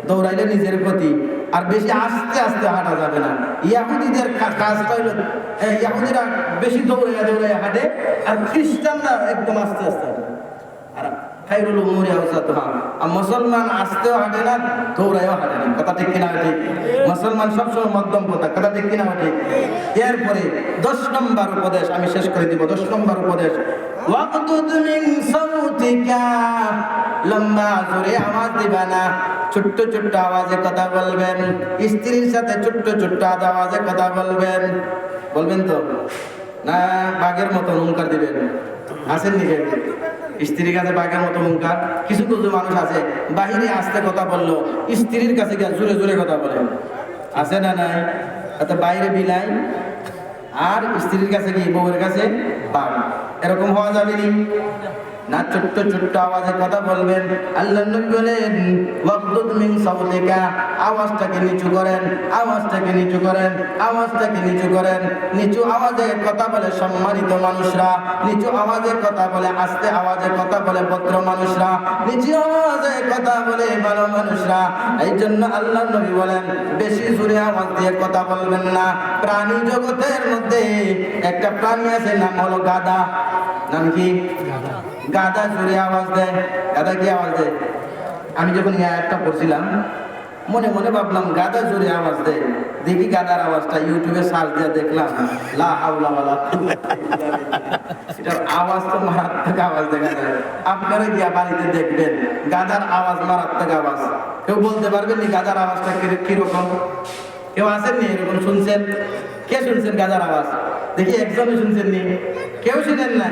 দৌড়াইলে নিজের ক্ষতি। আর বেশি আস্তে আস্তে হাঁটা যাবে না। ইয়াহুদিদের কাজটা হইল, ইয়াহুদিরা বেশি দৌড়াইয়া দৌড়াইয়া হাঁটে, আর খ্রিস্টানরা একদম আস্তে আস্তে হাঁটে। আর খায়রুল উমুরি আওসাতুহা, আর মুসলমান আস্তেও হাঁটে না, দৌড়াইও হাঁটে না। কথা ঠিক কিনা ঠিক? মুসলমান সবসময় মধ্যম পথা। কথা ঠিক কিনা ঠিক? এরপরে 10 নম্বর উপদেশ আমি শেষ করে দিব। 10 নম্বর উপদেশ, ওয়াকতুদ মিন সাউতিকা, লম্বা জোরে আওয়াজ দিবা না, ছোট্ট ছোট্ট আওয়াজে কথা বলবেন। স্ত্রীর সাথে ছোট্ট ছোট্ট আওয়াজে কথা বলবেন। বলবেন তো না বাঘের মতো হুঙ্কার দিবেন? আছেন নি স্ত্রীর কাছে বাঘের মতো হুঙ্কার? কিছু কিছু মানুষ আছে বাহিরে আস্তে কথা বললো, স্ত্রীর কাছে গিয়ে জোরে জোরে কথা বলে। আছে না নাই? অর্থাৎ বাইরে বিলাই আর স্ত্রীর কাছে কি বউয়ের কাছে বাঘ। এরকম হওয়া যাবে না, ছোট্ট ছোট্ট আওয়াজে কথা বলবেন। আল্লাহ নবী বলেন ওয়াকদুদ মিন সাউতিকা, আওয়াজটাকে নিচু করেন, আওয়াজটাকে নিচু করেন, আওয়াজটাকে নিচু করেন। নিচু আওয়াজে কথা বলে সম্মানিত মানুষরা, নিচু আওয়াজে কথা বলে, আস্তে আওয়াজে কথা বলে ভদ্র মানুষরা, নিচু আওয়াজে কথা বলে ভালো মানুষরা। এই জন্য আল্লাহ নবী বলেন বেশি জোরে আওয়াজ দিয়ে কথা বলবেন না। প্রাণী জগতের মধ্যে একটা প্রাণী আছে, নাম হলো গাধা। নাম কি? গাধা জোরে আওয়াজ দেয়। গাধা কি আওয়াজ দেয়? আমি যখন একটা পড়ছিলাম মনে মনে ভাবলাম গাধা জোরে আওয়াজ দেয়, দেখি গাধার আওয়াজটা ইউটিউবে সার্চ দিয়ে দেখলাম, লা হাওলা ওয়ালা কুওয়াতা ইল্লা বিল্লাহ। এটার আওয়াজ তো মারাত্মক আওয়াজ দেখা যায়। আপনারা গিয়া বাড়িতে দেখবেন গাধার আওয়াজ মারাত্মক আওয়াজ। কেউ বলতে পারবেন নি গাধার আওয়াজটা কিরকম? কেউ আসেননি এরকম শুনছেন? কে শুনছেন গাধার আওয়াজ? দেখি একজনও শুনছেন নি? কেউ শুনেন না?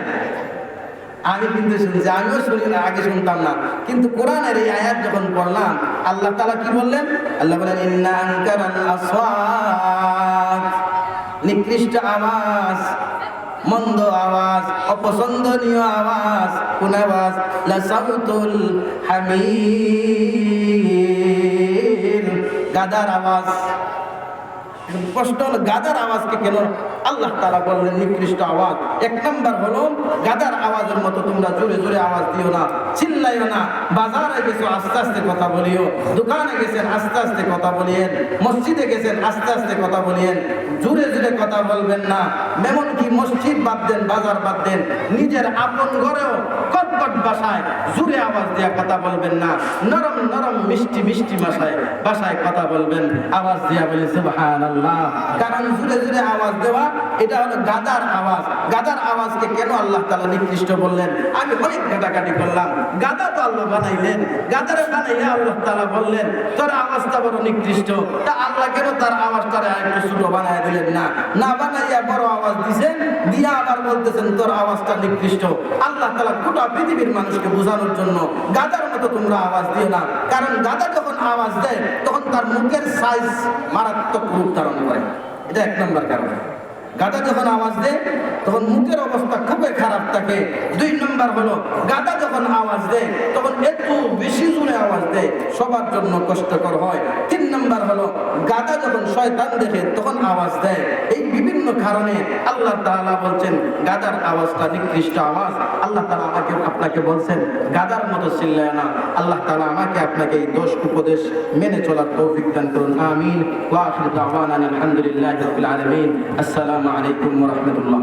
আমি কিন্তু শুনছি, আমিও শুনি না, আগে শুনতাম না। কিন্তু কোরআনের এই আয়াত যখন পড়লাম, আল্লাহ তাআলা কি বললেন? আল্লাহ বলেন ইন্না আনকারাল আসওয়াত, নিকৃষ্ট আওয়াজ, মন্দ আওয়াজ, অপছন্দনীয় আওয়াজ, কোন আওয়াজ? লা সাউতুল হামির, গাধার আওয়াজ। প্রশ্ন হলো গাধার আওয়াজকে কেন আল্লাহ তাআলা বললেন নিকৃষ্ট আওয়াজ? 1 নাম্বার হলো গাধার আওয়াজের মতো তোমরা জোরে জোরে আওয়াজ দিও না, চিল্লাইও না। বাজারে গেছো আস্তে আস্তে কথা বলিও, দোকানে গেছেন আস্তে আস্তে কথা বলিয়েন, মসজিদে গেছেন আস্তে আস্তে কথা বলিয়েন, জোরে জোরে কথা বলবেন না। এমনকি মসজিদ বাদ দেন, বাজার বাদ দেন, নিজের আপন ঘরেও কটকট ভাষায় জোরে আওয়াজ দিয়ে কথা বলবেন না। নরম নরম মিষ্টি মিষ্টি ভাষায় কথা বলবেন। আওয়াজ দিয়া বলে সুবহানাল্লাহ। কারণ জোরে জোরে আওয়াজ দেওয়া এটা হলো গাধার আওয়াজ। গাধার আওয়াজকে কেন আল্লাহ তাআলা নিকৃষ্ট বললেন? আমি অনেক কাটাকাটি করলাম। গাধা তো আল্লাহ বানাইলেন, গাধারে বানাইয়া আল্লাহ তাআলা বললেন তোর আওয়াজটা বড় নিকৃষ্ট। তা আল্লাহ কেন তার আওয়াজটারে একটু ছোট বানায় দিলেন না? না বানাইয়া বড় আওয়াজ দিছেন, দিয়া আবার বলতেছেন তোর আওয়াজটা নিকৃষ্ট। আল্লাহ তাআলা গোটা পৃথিবীর মানুষকে বোঝানোর জন্য গাধার মতো তোমরা আওয়াজ দিও না। কারণ গাধা যখন আওয়াজ দেয় তখন তার মুখের সাইজ মারাত্মক রূপ ধারণ করে। এটা 1 নম্বর কারণ। গাধা যখন আওয়াজ দেয় তখন মুখের অবস্থা খুবই খারাপ থাকে। 2 নম্বর হলো গাধা যখন আওয়াজ দেয় তখন একটু বেশি জোরে আওয়াজ দেয়, সবার জন্য কষ্টকর হয়। 3 নম্বর হলো গাধা যখন শয়তান দেখে তখন আওয়াজ দেয়। এই বিভিন্ন কারণে আল্লাহ তাআলা বলছেন গাধার আওয়াজটা নিকৃষ্ট আওয়াজ। আল্লাহ তাআলা আমাকে আপনাকে বলছেন গাধার মতো চিল্লায় না। আল্লাহ তাআলা আমাকে আপনাকে এই 10 উপদেশ মেনে চলার তৌফিক দান করুন। আমিন। ওয়া আখিরু দাওয়ানা আলহামদুলিল্লাহি রাব্বিল আলামিন। আসসালামু আলাইকুম ওয়া রাহমাতুল্লাহ।